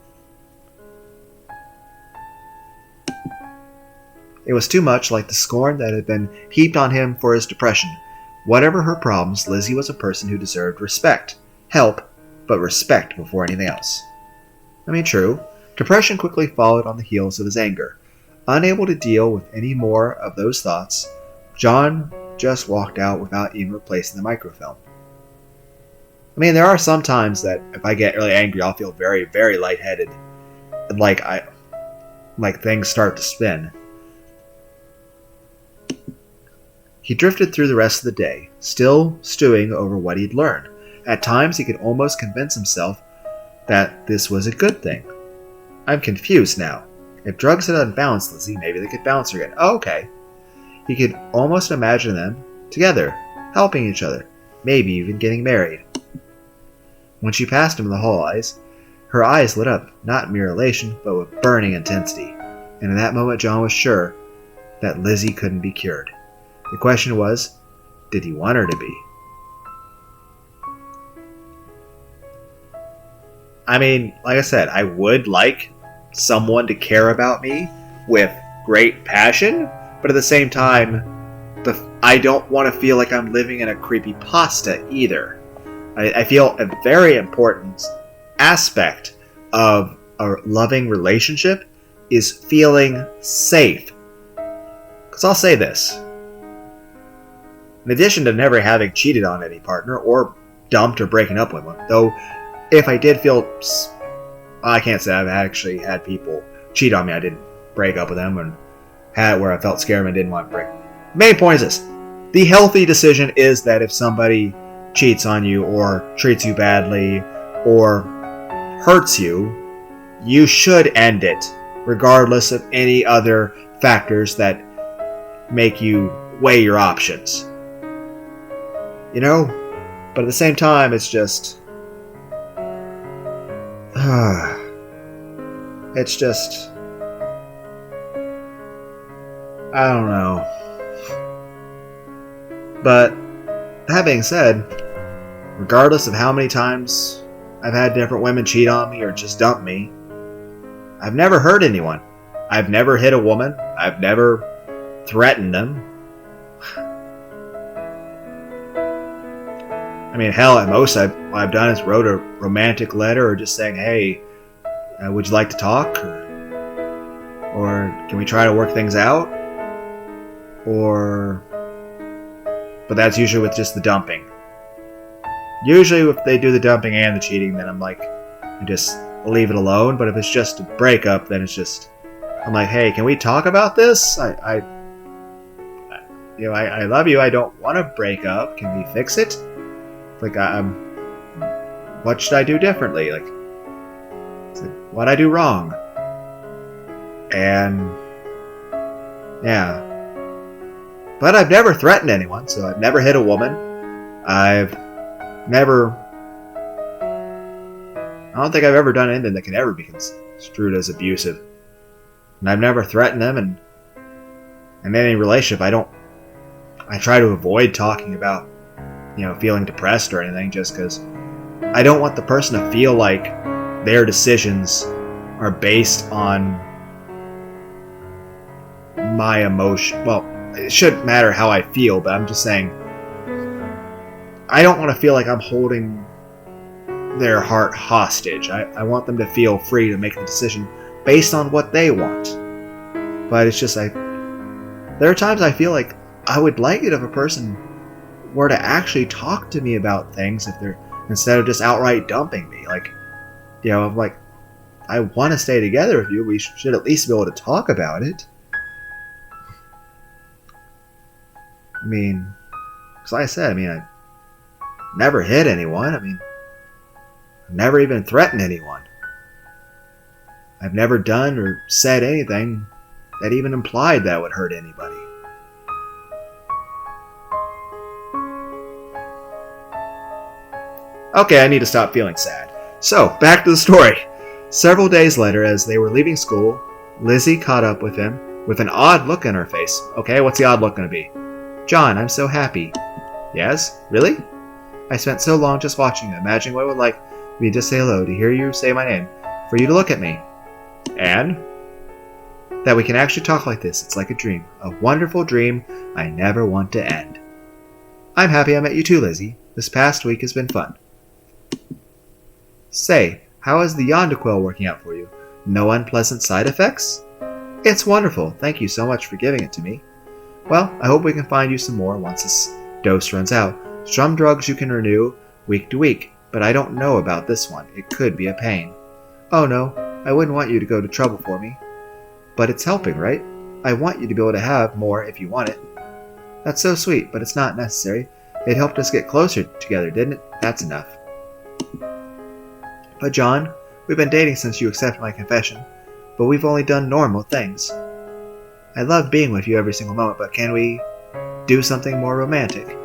It was too much like the scorn that had been heaped on him for his depression. Whatever her problems, Lizzie was a person who deserved respect, help, but respect before anything else. I mean, true. Depression quickly followed on the heels of his anger. Unable to deal with any more of those thoughts, John just walked out without even replacing the microfilm. I mean, there are some times that if I get really angry, I'll feel very, very lightheaded. And like things start to spin. He drifted through the rest of the day, still stewing over what he'd learned. At times, he could almost convince himself that this was a good thing. I'm confused now. If drugs had unbalanced Lizzie, maybe they could balance her again. Oh, okay. He could almost imagine them together, helping each other, maybe even getting married. When she passed him in the hallways, her eyes lit up, not in mere elation, but with burning intensity. And in that moment, John was sure that Lizzie couldn't be cured. The question was, did he want her to be? I mean, like I said, I would like someone to care about me with great passion, but at the same time, I don't want to feel like I'm living in a creepypasta either. I feel a very important aspect of a loving relationship is feeling safe. Because I'll say this. In addition to never having cheated on any partner or dumped or breaking up with one, though if I did feel... I can't say I've actually had people cheat on me. I didn't break up with them and had it where I felt scared and didn't want to break. Main point is this. The healthy decision is that if somebody cheats on you or treats you badly or hurts you, you should end it, regardless of any other factors that make you weigh your options. But at the same time, it's just... it's just... I don't know. But, that being said, regardless of how many times I've had different women cheat on me or just dump me, I've never hurt anyone. I've never hit a woman. I've never threatened them. I mean, hell, at most what I've done is wrote a romantic letter or just saying, hey, would you like to talk? Or can we try to work things out? But that's usually with just the dumping. Usually if they do the dumping and the cheating, then I'm like, I just leave it alone. But if it's just a breakup, then it's just, I'm like, hey, can we talk about this? I love you. I don't want to break up. Can we fix it? Like, what should I do differently? Like, what'd I do wrong? And, yeah. But I've never threatened anyone, so I've never hit a woman. I don't think I've ever done anything that can ever be construed as abusive. And I've never threatened them, and in any relationship, I try to avoid talking about, feeling depressed or anything, just because I don't want the person to feel like their decisions are based on my emotion. Well, it shouldn't matter how I feel, but I'm just saying I don't want to feel like I'm holding their heart hostage. I want them to feel free to make the decision based on what they want. But it's just there are times I feel like I would like it if a person were to actually talk to me about things instead of just outright dumping me. I'm like, I want to stay together with you. We should at least be able to talk about it. I mean, because like I said, I never hit anyone. I've never even threatened anyone. I've never done or said anything that even implied that would hurt anybody. Okay, I need to stop feeling sad. So, back to the story. Several days later, as they were leaving school, Lizzie caught up with him with an odd look on her face. Okay, what's the odd look going to be? John, I'm so happy. Yes? Really? I spent so long just watching you, imagining what it would like me to say hello, to hear you say my name, for you to look at me. And? That we can actually talk like this. It's like a dream. A wonderful dream I never want to end. I'm happy I met you too, Lizzie. This past week has been fun. Say, how is the Yondequil working out for you? No unpleasant side effects? It's wonderful. Thank you so much for giving it to me. Well, I hope we can find you some more once this dose runs out. Some drugs you can renew week to week, but I don't know about this one. It could be a pain. Oh no, I wouldn't want you to go to trouble for me. But it's helping, right? I want you to be able to have more if you want it. That's so sweet, but it's not necessary. It helped us get closer together, didn't it? That's enough. But John, we've been dating since you accepted my confession, but we've only done normal things. I love being with you every single moment, but can we do something more romantic?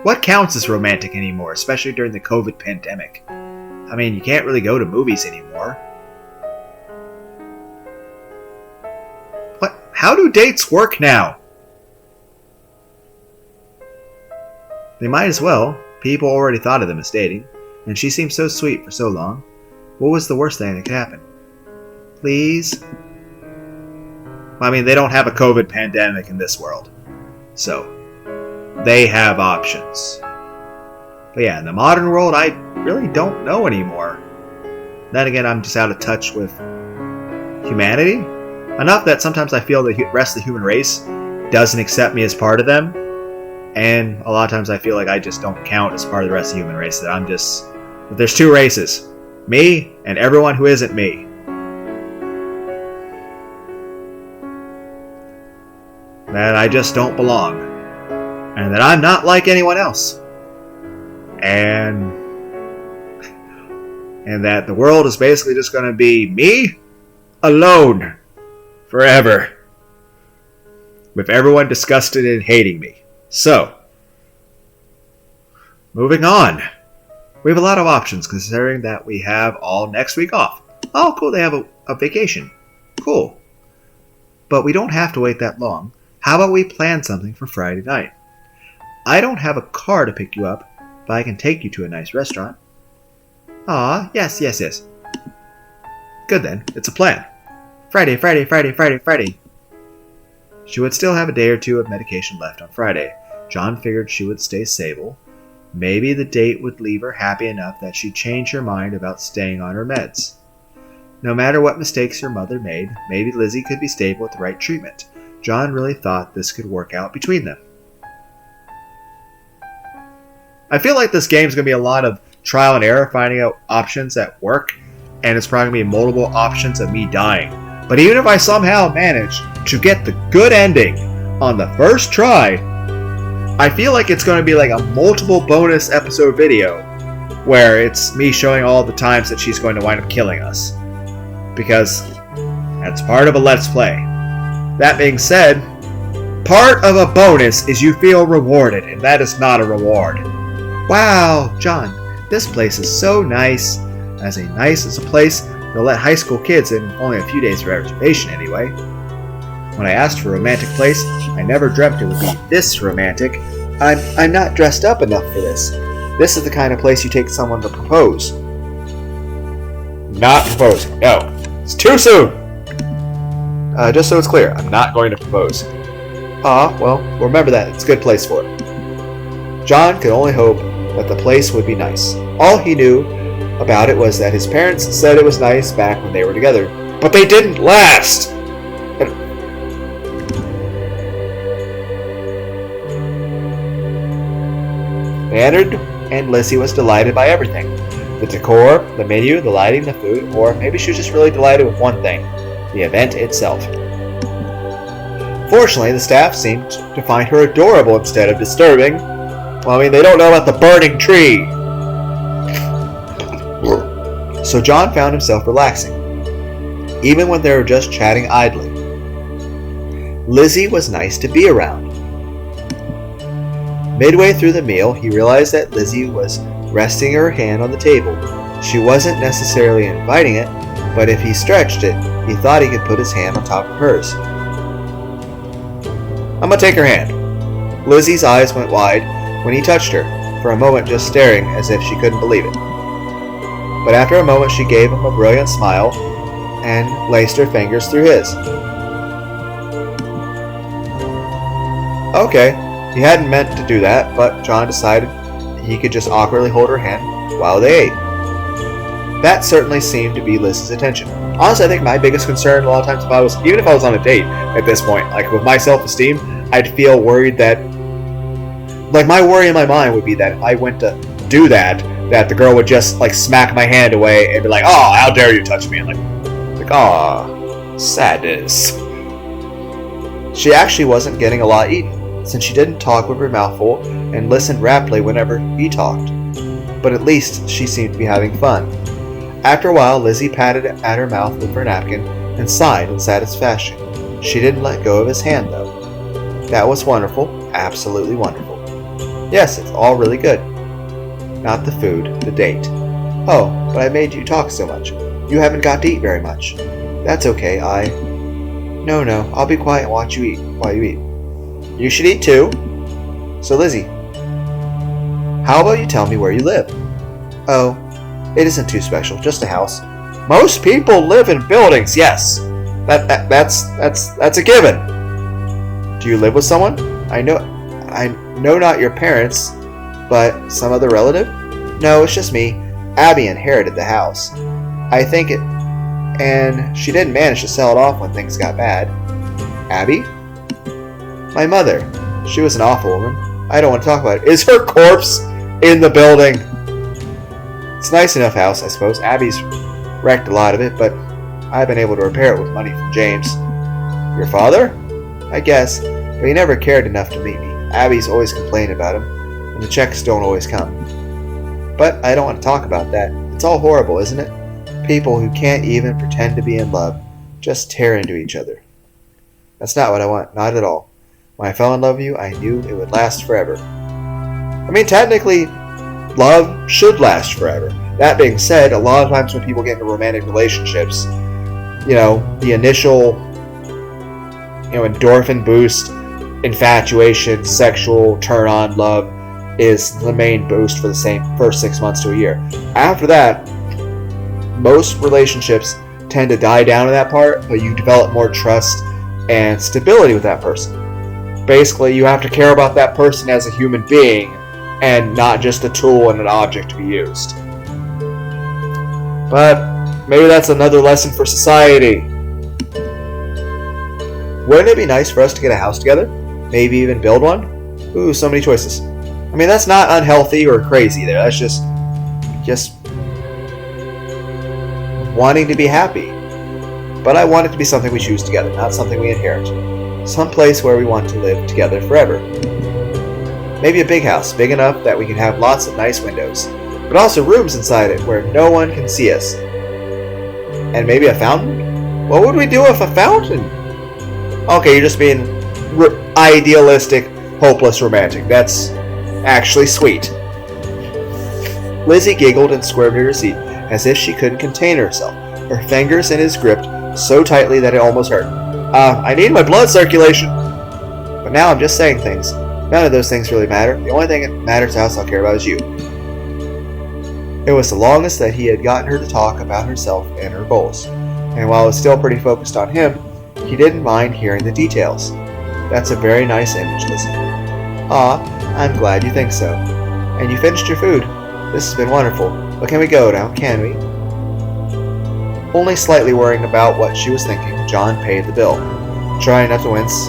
What counts as romantic anymore, especially during the COVID pandemic? You can't really go to movies anymore. What? How do dates work now? They might as well. People already thought of them as dating. And she seemed so sweet for so long. What was the worst thing that could happen? Please? They don't have a COVID pandemic in this world. So, they have options. But yeah, in the modern world, I really don't know anymore. Then again, I'm just out of touch with humanity. Enough that sometimes I feel the rest of the human race doesn't accept me as part of them. And a lot of times I feel like I just don't count as part of the rest of the human race. That there's two races. Me and everyone who isn't me. That I just don't belong. And that I'm not like anyone else. And that the world is basically just going to be me alone forever. With everyone disgusted and hating me. So, moving on. We have a lot of options considering that we have all next week off. Oh, cool, they have a vacation. Cool. But we don't have to wait that long. How about we plan something for Friday night? I don't have a car to pick you up, but I can take you to a nice restaurant. Ah, yes. Good then, it's a plan. Friday. She would still have a day or two of medication left on Friday. John figured she would stay stable. Maybe the date would leave her happy enough that she'd change her mind about staying on her meds. No matter what mistakes her mother made, maybe Lizzie could be stable with the right treatment. John really thought this could work out between them. I feel like this game's going to be a lot of trial and error, finding out options that work, and it's probably going to be multiple options of me dying. But even if I somehow manage to get the good ending on the first try, I feel like it's going to be like a multiple bonus episode video where it's me showing all the times that she's going to wind up killing us. Because that's part of a Let's Play. That being said, part of a bonus is you feel rewarded, and that is not a reward. Wow, John, this place is so nice. As nice as a place they'll let high school kids in only a few days for reservation anyway. When I asked for a romantic place, I never dreamt it would be this romantic. I'm not dressed up enough for this. This is the kind of place you take someone to propose. Not proposing, no. It's too soon! Just so it's clear, I'm not going to propose. Ah, well, remember that. It's a good place for it. John could only hope that the place would be nice. All he knew about it was that his parents said it was nice back when they were together. But they didn't last! They entered, and Lizzie was delighted by everything. The decor, the menu, the lighting, the food, or maybe she was just really delighted with one thing, the event itself. Fortunately, the staff seemed to find her adorable instead of disturbing. Well, I mean, they don't know about the burning tree! So John found himself relaxing, even when they were just chatting idly. Lizzie was nice to be around. Midway through the meal, he realized that Lizzie was resting her hand on the table. She wasn't necessarily inviting it, but if he stretched it, he thought he could put his hand on top of hers. I'm gonna take her hand. Lizzie's eyes went wide when he touched her, for a moment just staring as if she couldn't believe it. But after a moment she gave him a brilliant smile and laced her fingers through his. Okay, he hadn't meant to do that, but John decided he could just awkwardly hold her hand while they ate. That certainly seemed to be Liz's attention. Honestly, I think my biggest concern a lot of times even if I was on a date at this point, like with my self-esteem, I'd feel worried that, like my worry in my mind would be that if I went to do that the girl would just like smack my hand away and be like, "Oh, how dare you touch me?" And "Aw, sadness." She actually wasn't getting a lot eaten, since she didn't talk with her mouth full and listened raptly whenever he talked. But at least she seemed to be having fun. After a while, Lizzie patted at her mouth with her napkin and sighed in satisfaction. She didn't let go of his hand, though. That was wonderful, absolutely wonderful. Yes, it's all really good. Not the food, the date. Oh, but I made you talk so much. You haven't got to eat very much. That's okay, No, I'll be quiet and watch you eat while you eat. You should eat too. So Lizzie, how about you tell me where you live? Oh, it isn't too special, just a house. Most people live in buildings, yes. That's a given. Do you live with someone? I know not your parents, but some other relative? No, it's just me. Abby inherited the house. And she didn't manage to sell it off when things got bad. Abby? My mother. She was an awful woman. I don't want to talk about it. Is her corpse in the building? It's a nice enough house, I suppose. Abby's wrecked a lot of it, but I've been able to repair it with money from James. Your father? I guess, but he never cared enough to meet me. Abby's always complained about him, and the checks don't always come. But I don't want to talk about that. It's all horrible, isn't it? People who can't even pretend to be in love just tear into each other. That's not what I want, not at all. When I fell in love with you, I knew it would last forever. I mean, technically, love should last forever. That being said, a lot of times when people get into romantic relationships, the initial, endorphin boost, infatuation, sexual turn-on love is the main boost for the same first 6 months to a year. After that, most relationships tend to die down in that part, but you develop more trust and stability with that person. Basically, you have to care about that person as a human being and not just a tool and an object to be used. But maybe that's another lesson for society. Wouldn't it be nice for us to get a house together? Maybe even build one? Ooh, so many choices. I mean, that's not unhealthy or crazy there. That's just wanting to be happy. But I want it to be something we choose together, not something we inherit. Some place where we want to live together forever. Maybe a big house, big enough that we can have lots of nice windows, but also rooms inside it where no one can see us. And maybe a fountain? What would we do with a fountain? Okay, you're just being idealistic, hopeless romantic. That's actually sweet. Lizzie giggled and squirmed in her seat as if she couldn't contain herself, her fingers in his grip so tightly that it almost hurt. I need my blood circulation. But now I'm just saying things. None of those things really matter. The only thing that matters to us I'll care about is you. It was the longest that he had gotten her to talk about herself and her goals. And while I was still pretty focused on him, He didn't mind hearing the details. That's a very nice image, Lizzie. Ah, I'm glad you think so. And you finished your food. This has been wonderful. But can we go now, can we? Only slightly worrying about what she was thinking, John paid the bill, trying not to wince,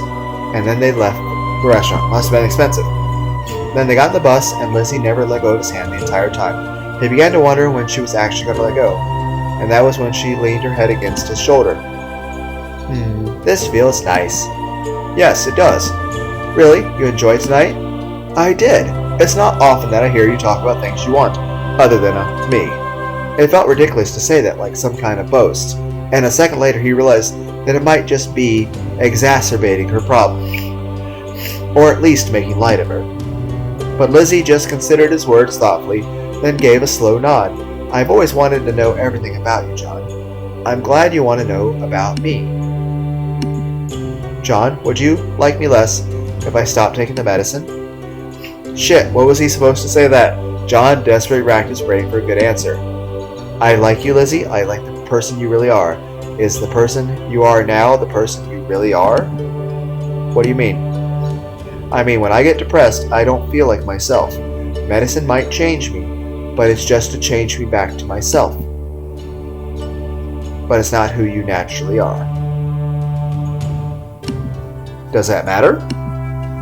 and then they left the restaurant. Must have been expensive. Then they got in the bus, and Lizzie never let go of his hand the entire time. He began to wonder when she was actually going to let go, and that was when she leaned her head against his shoulder. This feels nice. Yes, it does. Really? You enjoyed tonight? I did. It's not often that I hear you talk about things you want, other than me. It felt ridiculous to say that like some kind of boast, and a second later he realized that it might just be exacerbating her problem, or at least making light of her. But Lizzie just considered his words thoughtfully, then gave a slow nod. I've always wanted to know everything about you, John. I'm glad you want to know about me. John, would you like me less if I stopped taking the medicine? Shit, what was he supposed to say that? John desperately racked his brain for a good answer. I like you, Lizzie. I like the person you really are. Is the person you are now the person you really are? What do you mean? I mean, when I get depressed, I don't feel like myself. Medicine might change me, but it's just to change me back to myself. But it's not who you naturally are. Does that matter?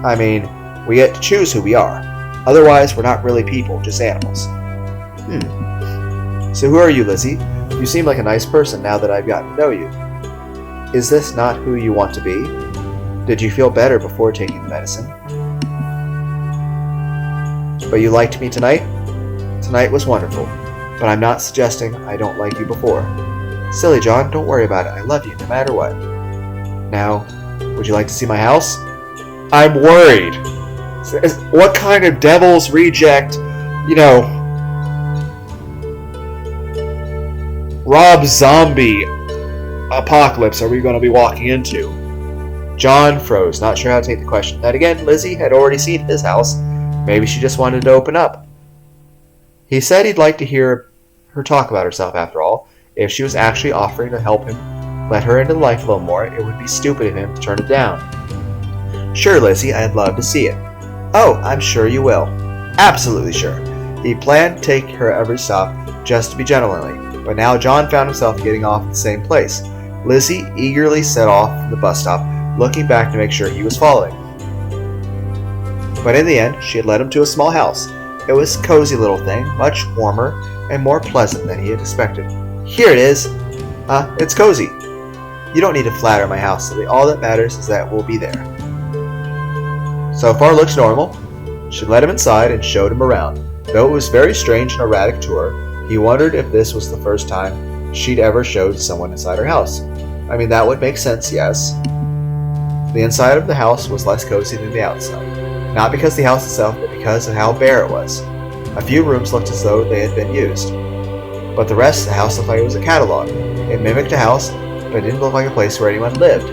I mean, we get to choose who we are. Otherwise, we're not really people, just animals. So who are you, Lizzie? You seem like a nice person now that I've gotten to know you. Is this not who you want to be? Did you feel better before taking the medicine? But you liked me tonight? Tonight was wonderful, but I'm not suggesting I don't like you before. Silly John, don't worry about it. I love you no matter what. Now, would you like to see my house? I'm worried. What kind of devil's reject, Rob Zombie apocalypse are we going to be walking into? John froze, not sure how to take the question. Then again, Lizzie had already seen his house. Maybe she just wanted to open up. He said he'd like to hear her talk about herself after all. If she was actually offering to help him let her into life a little more, it would be stupid of him to turn it down. Sure, Lizzie, I'd love to see it. Oh, I'm sure you will. Absolutely sure. He planned to take her every stop just to be gentlemanly, but now John found himself getting off at the same place. Lizzie eagerly set off from the bus stop, looking back to make sure he was following. But in the end, she had led him to a small house. It was a cozy little thing, much warmer and more pleasant than he had expected. Here it is. It's cozy. You don't need to flatter my house, Silly. All that matters is that we'll be there. So far looks normal. She led him inside and showed him around. Though it was a very strange and erratic tour, he wondered if this was the first time she'd ever showed someone inside her house. I mean, that would make sense, yes. The inside of the house was less cozy than the outside. Not because of the house itself, but because of how bare it was. A few rooms looked as though they had been used. But the rest of the house looked like it was a catalog. It mimicked a house, but it didn't look like a place where anyone lived.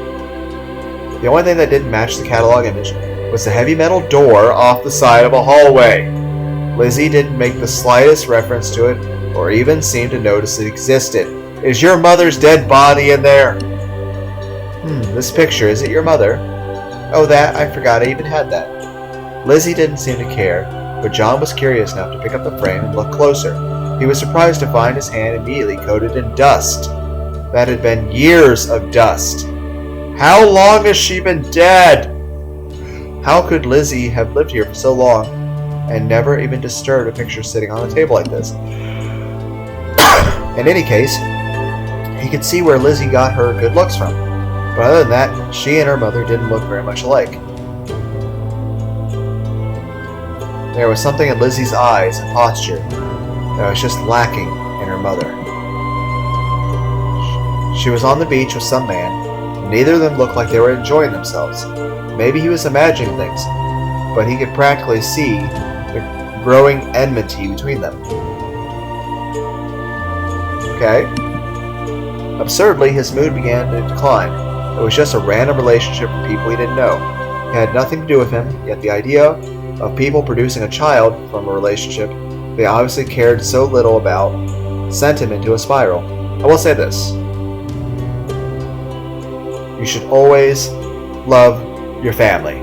The only thing that didn't match the catalog image was the heavy metal door off the side of a hallway. Lizzie didn't make the slightest reference to it, or even seem to notice it existed. Is your mother's dead body in there? This picture, is it your mother? Oh, that, I forgot I even had that. Lizzie didn't seem to care, but John was curious enough to pick up the frame and look closer. He was surprised to find his hand immediately coated in dust. That had been years of dust. How long has she been dead? How could Lizzie have lived here for so long and never even disturbed a picture sitting on a table like this? In any case, he could see where Lizzie got her good looks from. But other than that, she and her mother didn't look very much alike. There was something in Lizzie's eyes and posture that was just lacking in her mother. She was on the beach with some man, and neither of them looked like they were enjoying themselves. Maybe he was imagining things, but he could practically see the growing enmity between them. Okay. Absurdly, his mood began to decline. It was just a random relationship with people he didn't know. It had nothing to do with him, yet the idea of people producing a child from a relationship they obviously cared so little about sent him into a spiral. I will say this. You should always love your family.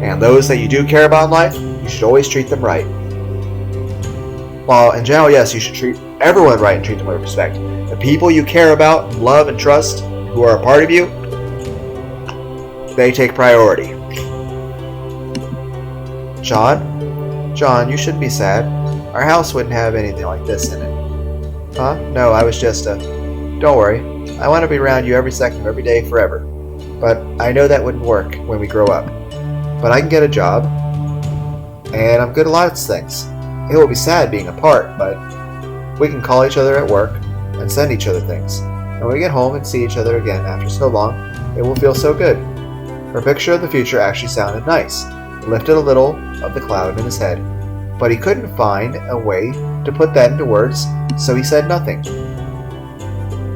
And those that you do care about in life, you should always treat them right. While in general, yes, you should treat everyone right and treat them with respect. The people you care about, love, and trust, who are a part of you, they take priority. John, you shouldn't be sad. Our house wouldn't have anything like this in it. Huh? No, I was just Don't worry. I want to be around you every second of every day forever. But I know that wouldn't work when we grow up. But I can get a job. And I'm good at lots of things. It will be sad being apart, but we can call each other at work and send each other things. And when we get home and see each other again after so long, it will feel so good. Her picture of the future actually sounded nice. It lifted a little of the cloud in his head. But he couldn't find a way to put that into words, so he said nothing.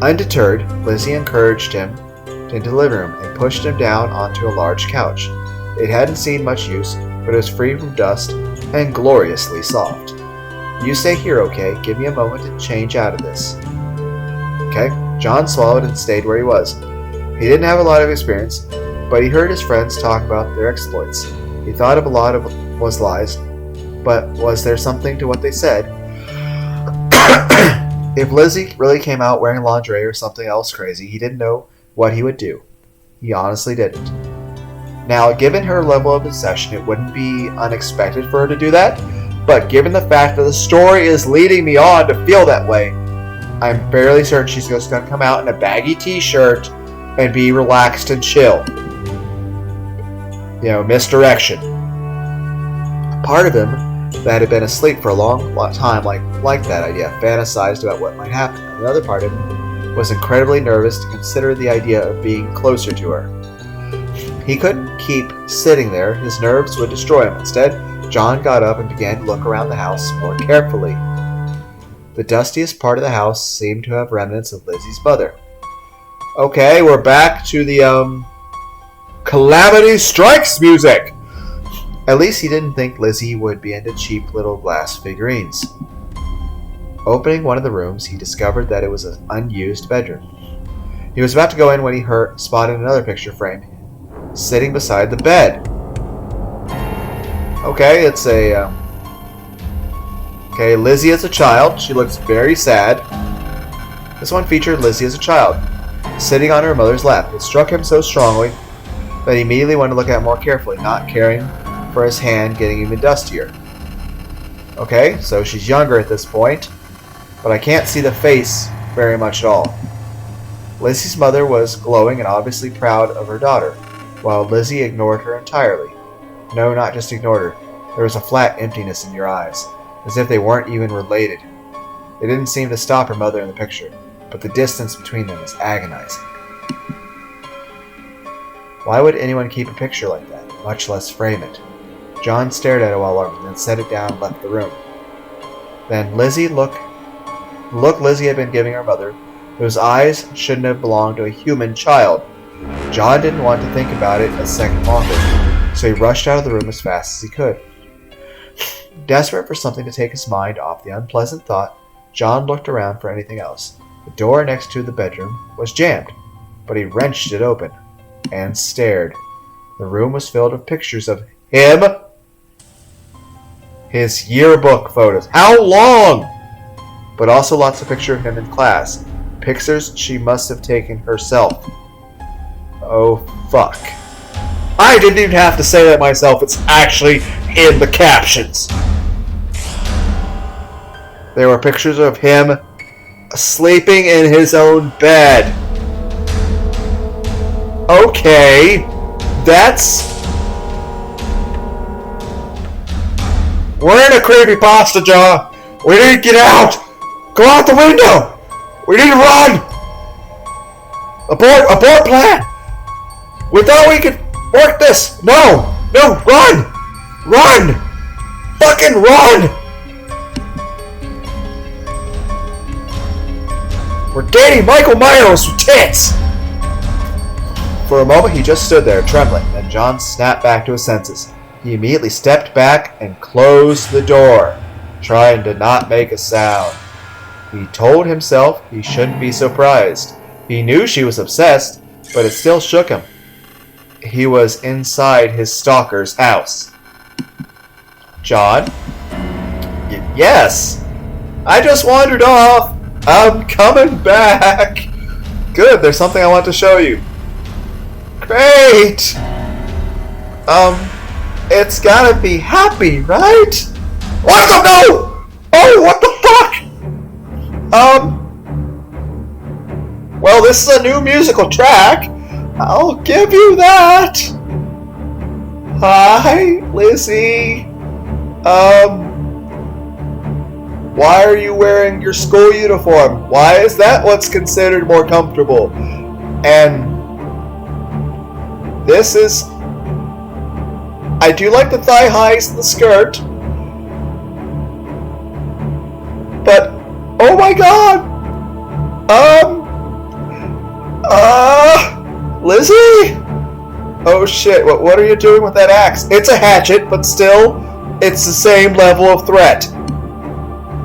Undeterred, Lizzie encouraged him into the living room and pushed him down onto a large couch. It hadn't seen much use, but it was free from dust and gloriously soft. You stay here, okay? Give me a moment to change out of this. Okay? John swallowed and stayed where he was. He didn't have a lot of experience, but he heard his friends talk about their exploits. He thought of a lot of was lies, but was there something to what they said? If Lizzie really came out wearing lingerie or something else crazy, he didn't know what he would do. He honestly didn't. Now, given her level of obsession, it wouldn't be unexpected for her to do that, but given the fact that the story is leading me on to feel that way, I'm fairly certain she's just going to come out in a baggy t-shirt and be relaxed and chill. Misdirection. Part of him that had been asleep for a long time like that idea, fantasized about what might happen. Another part of him was incredibly nervous to consider the idea of being closer to her. He couldn't keep sitting there. His nerves would destroy him. Instead, John got up and began to look around the house more carefully. The dustiest part of the house seemed to have remnants of Lizzie's mother. Okay, we're back to the, Calamity Strikes music! At least he didn't think Lizzie would be into cheap little glass figurines. Opening one of the rooms, he discovered that it was an unused bedroom. He was about to go in when he spotted another picture frame sitting beside the bed. Okay, it's Lizzie as a child. She looks very sad. This one featured Lizzie as a child, sitting on her mother's lap. It struck him so strongly that he immediately wanted to look at it more carefully, not caring for his hand getting even dustier. Okay, so she's younger at this point, but I can't see the face very much at all. Lizzie's mother was glowing and obviously proud of her daughter, while Lizzie ignored her entirely. No, not just ignored her. There was a flat emptiness in your eyes, as if they weren't even related. They didn't seem to stop her mother in the picture, but the distance between them was agonizing. Why would anyone keep a picture like that, much less frame it? John stared at it while longer, then set it down and left the room. Then Lizzie look Lizzie had been giving her mother, whose eyes shouldn't have belonged to a human child. John didn't want to think about it a second longer, so he rushed out of the room as fast as he could. Desperate for something to take his mind off the unpleasant thought, John looked around for anything else. The door next to the bedroom was jammed, but he wrenched it open and stared. The room was filled with pictures of him. His yearbook photos. How long? But also lots of pictures of him in class. Pictures she must have taken herself. Oh, fuck. I didn't even have to say that myself. It's actually in the captions. There were pictures of him sleeping in his own bed. Okay, that's... We're in a creepypasta, John. We need to get out. Go out the window. We need to run. Abort plan. We thought we could work this. No, run. Run. Fucking run. We're dating Michael Myers with tits. For a moment, he just stood there, trembling. Then John snapped back to his senses. He immediately stepped back and closed the door, trying to not make a sound. He told himself he shouldn't be surprised. He knew she was obsessed, but it still shook him. He was inside his stalker's house. John? Yes! I just wandered off. I'm coming back. Good, there's something I want to show you. Great! It's gotta be happy, right? What the no? Oh, what the fuck? Well, this is a new musical track. I'll give you that. Hi, Lizzie. Why are you wearing your school uniform? Why is that what's considered more comfortable? And this is... I do like the thigh highs and the skirt. But, oh my god! Lizzie? Oh shit, what are you doing with that axe? It's a hatchet, but still, it's the same level of threat.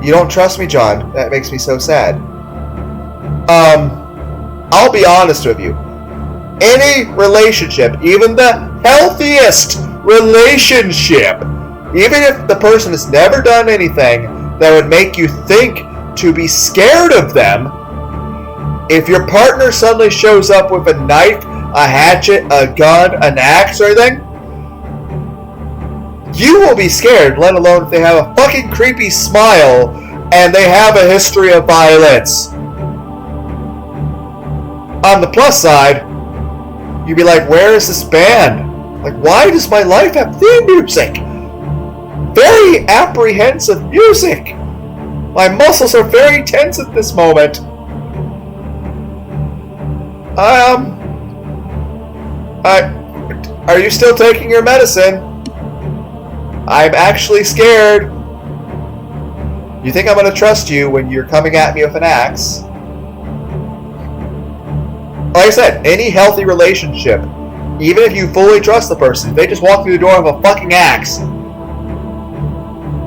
You don't trust me, John. That makes me so sad. I'll be honest with you. Any relationship, even the healthiest relationship, even if the person has never done anything that would make you think to be scared of them, if your partner suddenly shows up with a knife, a hatchet, a gun, an axe, or anything, you will be scared, let alone if they have a fucking creepy smile and they have a history of violence. On the plus side, you'd be like, where is this band? Like, why does my life have theme music? Very apprehensive music. My muscles are very tense at this moment. Are you still taking your medicine? I'm actually scared. You think I'm going to trust you when you're coming at me with an axe? Like I said, any healthy relationship, even if you fully trust the person, if they just walk through the door with a fucking axe,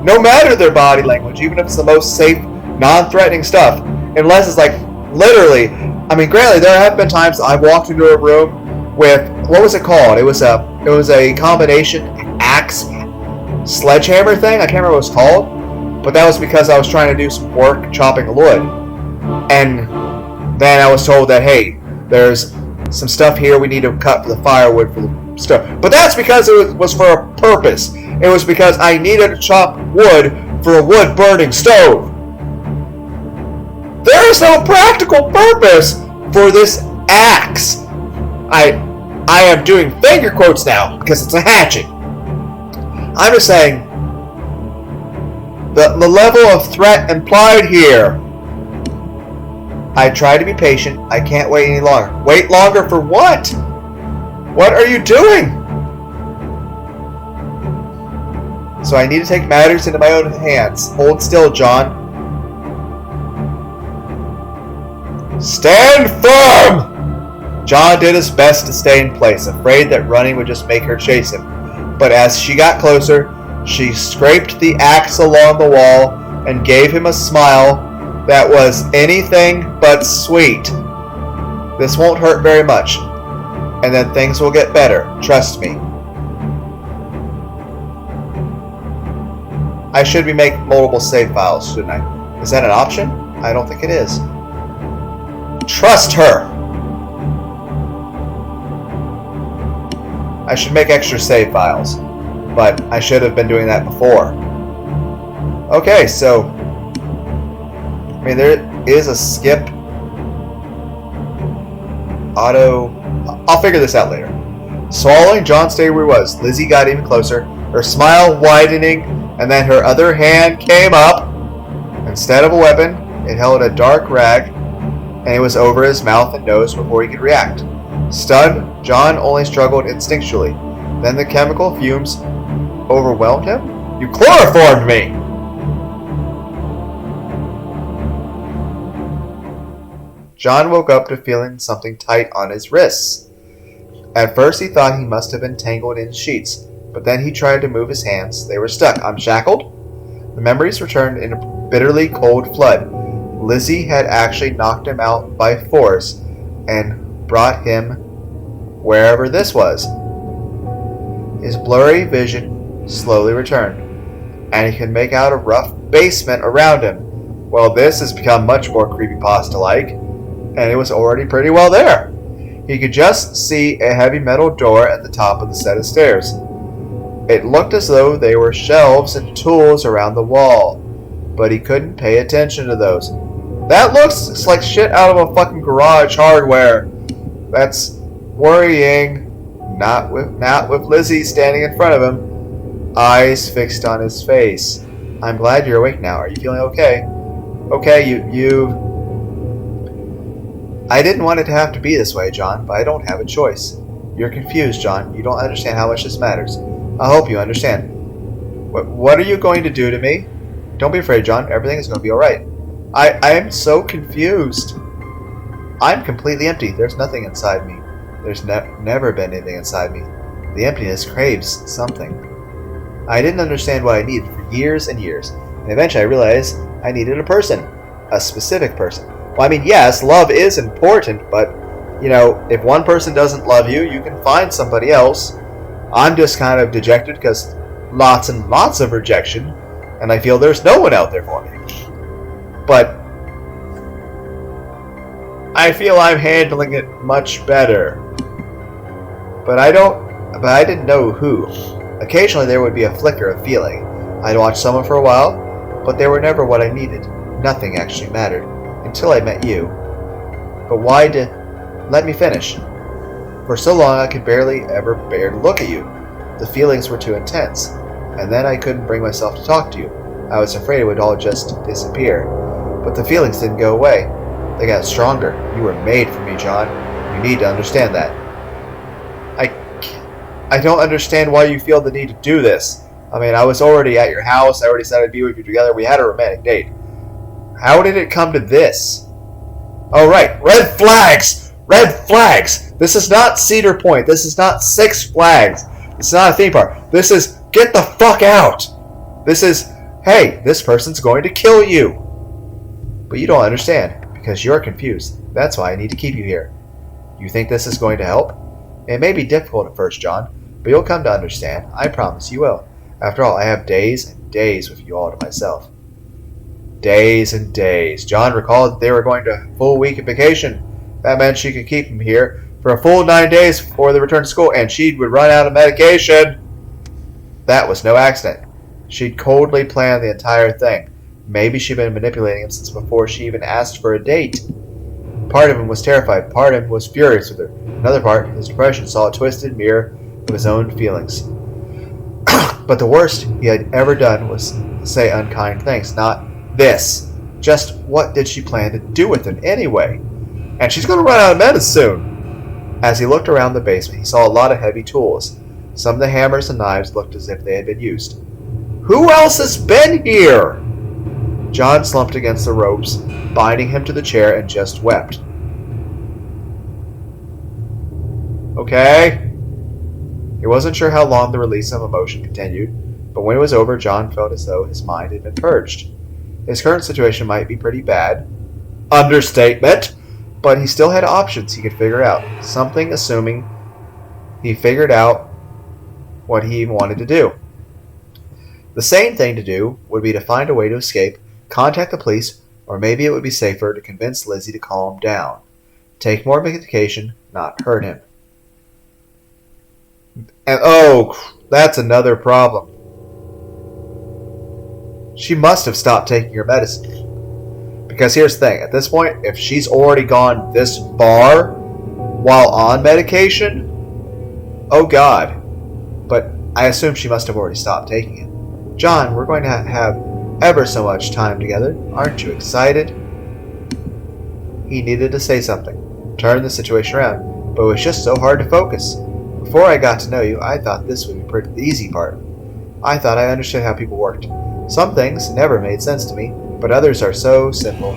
no matter their body language, even if it's the most safe, non-threatening stuff, unless it's like, literally, I mean, granted, there have been times I've walked into a room with, what was it called? It was a combination axe sledgehammer thing. I can't remember what it was called, but that was because I was trying to do some work chopping wood, and then I was told that, hey, there's some stuff here we need to cut for the firewood for the stuff. But that's because it was for a purpose. It was because I needed to chop wood for a wood burning stove. There is no practical purpose for this axe. I am doing finger quotes now because it's a hatchet. I'm just saying the level of threat implied here. I try to be patient. I can't wait any longer. Wait longer for what? What are you doing? So I need to take matters into my own hands. Hold still, John. Stand firm! John did his best to stay in place, afraid that running would just make her chase him. But as she got closer, she scraped the axe along the wall and gave him a smile that was anything but sweet. This won't hurt very much, and then things will get better, trust me. I should be making multiple save files, shouldn't I? Is that an option? I don't think it is. Trust her! I should make extra save files, but I should have been doing that before. Okay, so I mean, there is a skip auto. I'll figure this out later. Swallowing, John stayed where he was. Lizzie got even closer, her smile widening, and then her other hand came up. Instead of a weapon, it held a dark rag, and it was over his mouth and nose before he could react. Stunned, John only struggled instinctually. Then the chemical fumes overwhelmed him. You chloroformed me! John woke up to feeling something tight on his wrists. At first he thought he must have been tangled in sheets, but then he tried to move his hands. They were stuck. I'm shackled? The memories returned in a bitterly cold flood. Lizzie had actually knocked him out by force and brought him wherever this was. His blurry vision slowly returned, and he could make out a rough basement around him. Well, this has become much more creepypasta-like, and it was already pretty well there. He could just see a heavy metal door at the top of the set of stairs. It looked as though there were shelves and tools around the wall, but he couldn't pay attention to those. That looks like shit out of a fucking garage hardware. That's worrying. Not with Lizzie standing in front of him, eyes fixed on his face. I'm glad you're awake now. Are you feeling okay? Okay, you... I didn't want it to have to be this way, John, but I don't have a choice. You're confused, John. You don't understand how much this matters. I hope you understand. What are you going to do to me? Don't be afraid, John. Everything is going to be alright. I am so confused. I'm completely empty. There's nothing inside me. There's never been anything inside me. The emptiness craves something. I didn't understand what I needed for years and years, and eventually I realized I needed a person. A specific person. Well, I mean, yes, love is important, but, you know, if one person doesn't love you, you can find somebody else. I'm just kind of dejected because lots and lots of rejection, and I feel there's no one out there for me. But I feel I'm handling it much better. But I didn't know who. Occasionally there would be a flicker of feeling. I'd watch someone for a while, but they were never what I needed. Nothing actually mattered. Until I met you. But why did... Let me finish. For so long I could barely ever bear to look at you. The feelings were too intense. And then I couldn't bring myself to talk to you. I was afraid it would all just disappear. But the feelings didn't go away. They got stronger. You were made for me, John. You need to understand that. I don't understand why you feel the need to do this. I mean, I was already at your house. I already said I'd be with you together. We had a romantic date. How did it come to this? Oh, right. Red flags! Red flags! This is not Cedar Point. This is not Six Flags. It's not a theme park. This is, get the fuck out! This is, hey, this person's going to kill you. But you don't understand, because you're confused. That's why I need to keep you here. You think this is going to help? It may be difficult at first, John, but you'll come to understand. I promise you will. After all, I have days and days with you all to myself. Days and days. John recalled that they were going to a full week of vacation. That meant she could keep him here for a full 9 days before they returned to school, and she would run out of medication. That was no accident. She'd coldly planned the entire thing. Maybe she'd been manipulating him since before she even asked for a date. Part of him was terrified. Part of him was furious with her. Another part, his depression, saw a twisted mirror of his own feelings. But the worst he had ever done was say unkind things. Not this. Just what did she plan to do with him anyway? And she's going to run out of meds soon. As he looked around the basement, he saw a lot of heavy tools. Some of the hammers and knives looked as if they had been used. Who else has been here? John slumped against the ropes, binding him to the chair, and just wept. Okay. He wasn't sure how long the release of emotion continued, but when it was over, John felt as though his mind had been purged. His current situation might be pretty bad. Understatement. But he still had options he could figure out. Something assuming he figured out what he wanted to do. The sane thing to do would be to find a way to escape, contact the police, or maybe it would be safer to convince Lizzie to calm down. Take more medication, not hurt him. And oh, that's another problem. She must have stopped taking her medicine. Because here's the thing, at this point, if she's already gone this far while on medication, oh God. But I assume she must have already stopped taking it. John, we're going to have ever so much time together. Aren't you excited? He needed to say something, turn the situation around, but it was just so hard to focus. Before I got to know you, I thought this would be the easy part. I thought I understood how people worked. Some things never made sense to me, but others are so simple.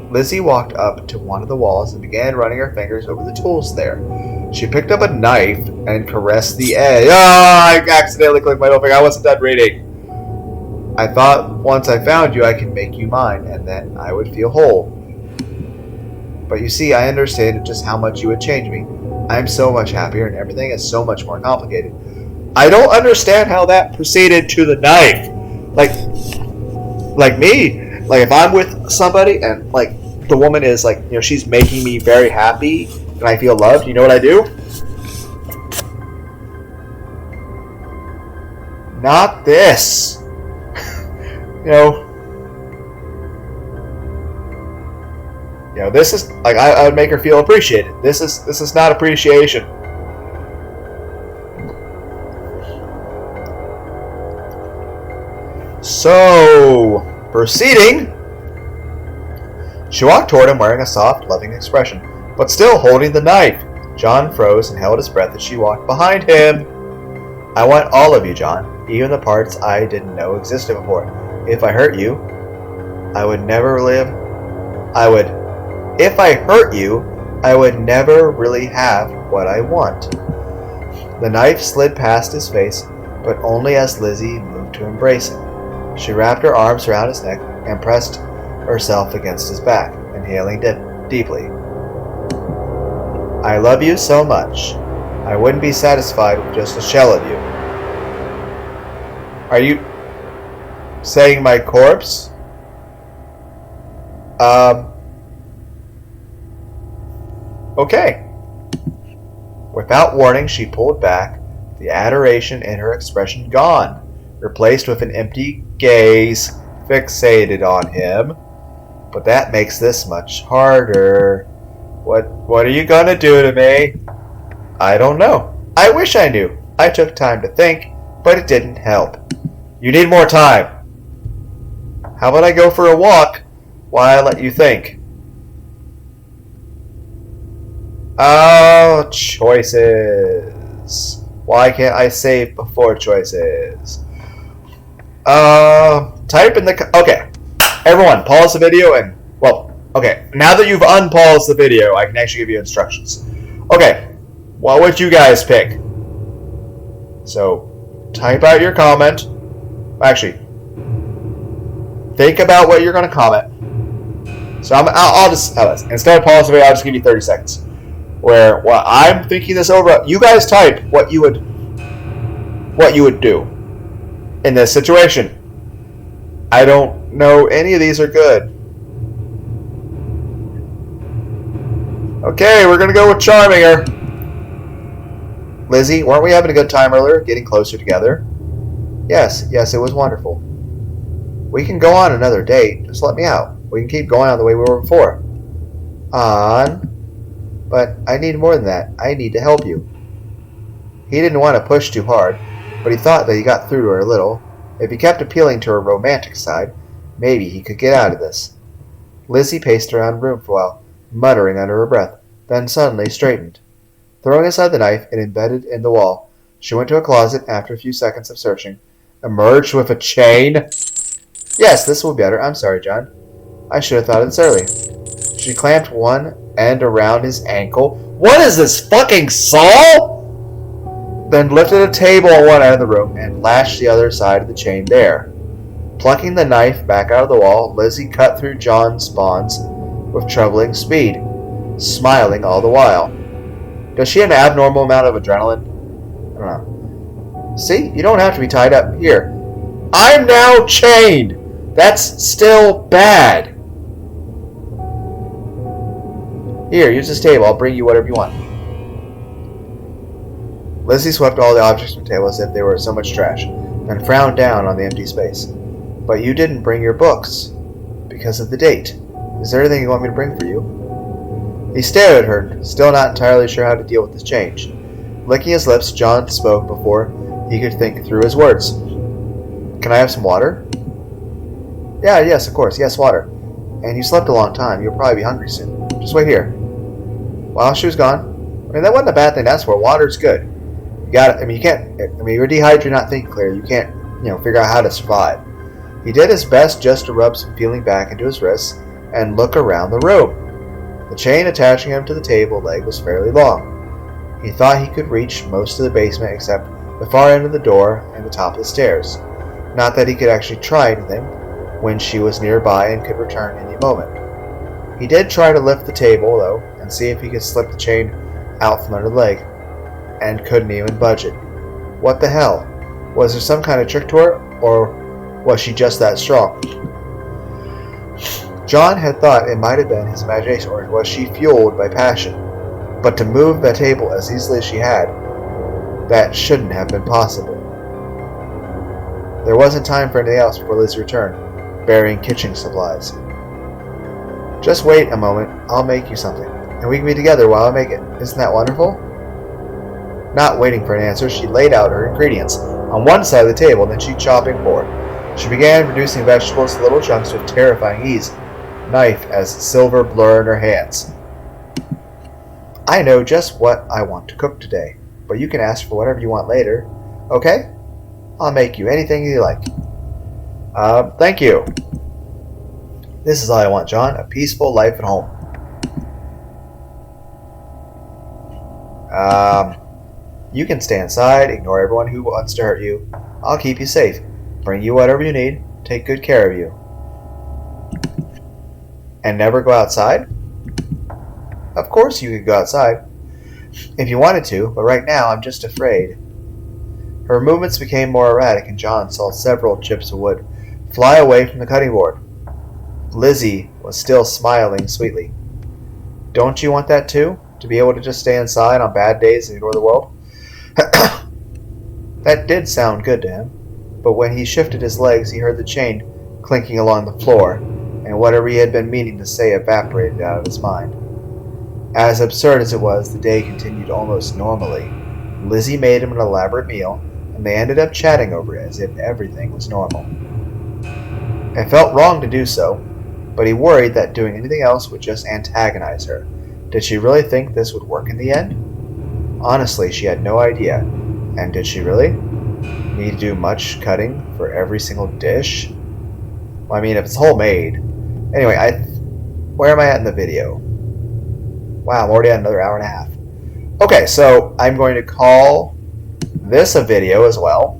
Lizzie walked up to one of the walls and began running her fingers over the tools there. She picked up a knife and caressed the edge. Oh, I accidentally clicked my middle finger. I wasn't done reading. I thought once I found you, I could make you mine, and then I would feel whole. But you see, I understood just how much you would change me. I'm so much happier, and everything is so much more complicated. I don't understand how that proceeded to the knife. Like me, like if I'm with somebody and like the woman is like, she's making me very happy and I feel loved, you know what I do? Not this. This is like I would make her feel appreciated. This is not appreciation. So, proceeding, she walked toward him wearing a soft, loving expression, but still holding the knife. John froze and held his breath as she walked behind him. I want all of you, John, even the parts I didn't know existed before. If I hurt you, I would never live. If I hurt you, I would never really have what I want. The knife slid past his face, but only as Lizzie moved to embrace him. She wrapped her arms around his neck and pressed herself against his back, inhaling deeply. I love you so much. I wouldn't be satisfied with just a shell of you. Are you saying my corpse? Okay. Without warning, she pulled back, the adoration in her expression gone, replaced with an empty gaze fixated on him. But that makes this much harder. What are you gonna do to me? I don't know. I wish I knew. I took time to think, but it didn't help. You need more time. How about I go for a walk while I let you think? Oh, choices. Why can't I save before choices? Type in the... Okay. Everyone, pause the video and... Well, okay. Now that you've unpaused the video, I can actually give you instructions. Okay. What would you guys pick? So, type out your comment. Actually, think about what you're going to comment. So I'll just... Instead of pause the video, I'll just give you 30 seconds. Where I'm thinking this over. You guys type what you would do in this situation. I don't know any of these are good. Okay, we're gonna go with charming her. Lizzie, weren't we having a good time earlier, getting closer together? Yes, it was wonderful. We can go on another date. Just let me out. We can keep going on the way we were before. But I need more than that. I need to help you. He didn't want to push too hard, but he thought that he got through to her a little. If he kept appealing to her romantic side, maybe he could get out of this. Lizzie paced around the room for a while, muttering under her breath, then suddenly straightened. Throwing aside the knife it embedded in the wall, she went to a closet after a few seconds of searching, emerged with a chain. Yes, this will be better. I'm sorry, John. I should have thought of this early. She clamped one end around his ankle. What is this, fucking Saw? Then lifted a table on one end of the room and lashed the other side of the chain there. Plucking the knife back out of the wall, Lizzie cut through John's bonds with troubling speed, smiling all the while. Does she have an abnormal amount of adrenaline? I don't know. See? You don't have to be tied up. Here. I'm now chained! That's still bad. Here, use this table. I'll bring you whatever you want. Lizzie swept all the objects from the table as if they were so much trash, then frowned down on the empty space. But you didn't bring your books. Because of the date. Is there anything you want me to bring for you? He stared at her, still not entirely sure how to deal with this change. Licking his lips, John spoke before he could think through his words. Can I have some water? Yeah, yes, of course. Yes, water. And you slept a long time. You'll probably be hungry soon. Just wait here. While she was gone, I mean, that wasn't a bad thing to ask for. Water's good. You got it. I mean, you can't. I mean, you're dehydrated, not thinking clear. You can't, figure out how to survive. He did his best just to rub some feeling back into his wrists and look around the room. The chain attaching him to the table leg was fairly long. He thought he could reach most of the basement except the far end of the door and the top of the stairs. Not that he could actually try anything when she was nearby and could return any moment. He did try to lift the table, though, and see if he could slip the chain out from under the leg, and couldn't even budge it. What the hell? Was there some kind of trick to her, or was she just that strong? John had thought it might have been his imagination, or was she fueled by passion? But to move the table as easily as she had, that shouldn't have been possible. There wasn't time for anything else before Lizzie returned, bearing kitchen supplies. Just wait a moment, I'll make you something, and we can be together while I make it. Isn't that wonderful? Not waiting for an answer, she laid out her ingredients on one side of the table, then she chopping board. She began reducing vegetables to little chunks with terrifying ease, knife as silver blur in her hands. I know just what I want to cook today, but you can ask for whatever you want later. Okay? I'll make you anything you like. Thank you. This is all I want, John. A peaceful life at home. You can stay inside, ignore everyone who wants to hurt you. I'll keep you safe, bring you whatever you need, take good care of you. And never go outside? Of course you could go outside, if you wanted to, but right now I'm just afraid. Her movements became more erratic, and John saw several chips of wood fly away from the cutting board. Lizzie was still smiling sweetly. Don't you want that too? To be able to just stay inside on bad days and ignore the world? That did sound good to him, but when he shifted his legs he heard the chain clinking along the floor, and whatever he had been meaning to say evaporated out of his mind. As absurd as it was, the day continued almost normally. Lizzie made him an elaborate meal, and they ended up chatting over it as if everything was normal. It felt wrong to do so, but he worried that doing anything else would just antagonize her. Did she really think this would work in the end? Honestly, she had no idea. And did she really need to do much cutting for every single dish? Well, I mean, if it's homemade. Anyway, where am I at in the video? Wow, I'm already at another hour and a half. Okay, so I'm going to call this a video as well.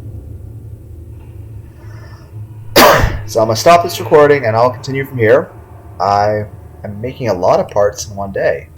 So I'm going to stop this recording and I'll continue from here. I am making a lot of parts in one day.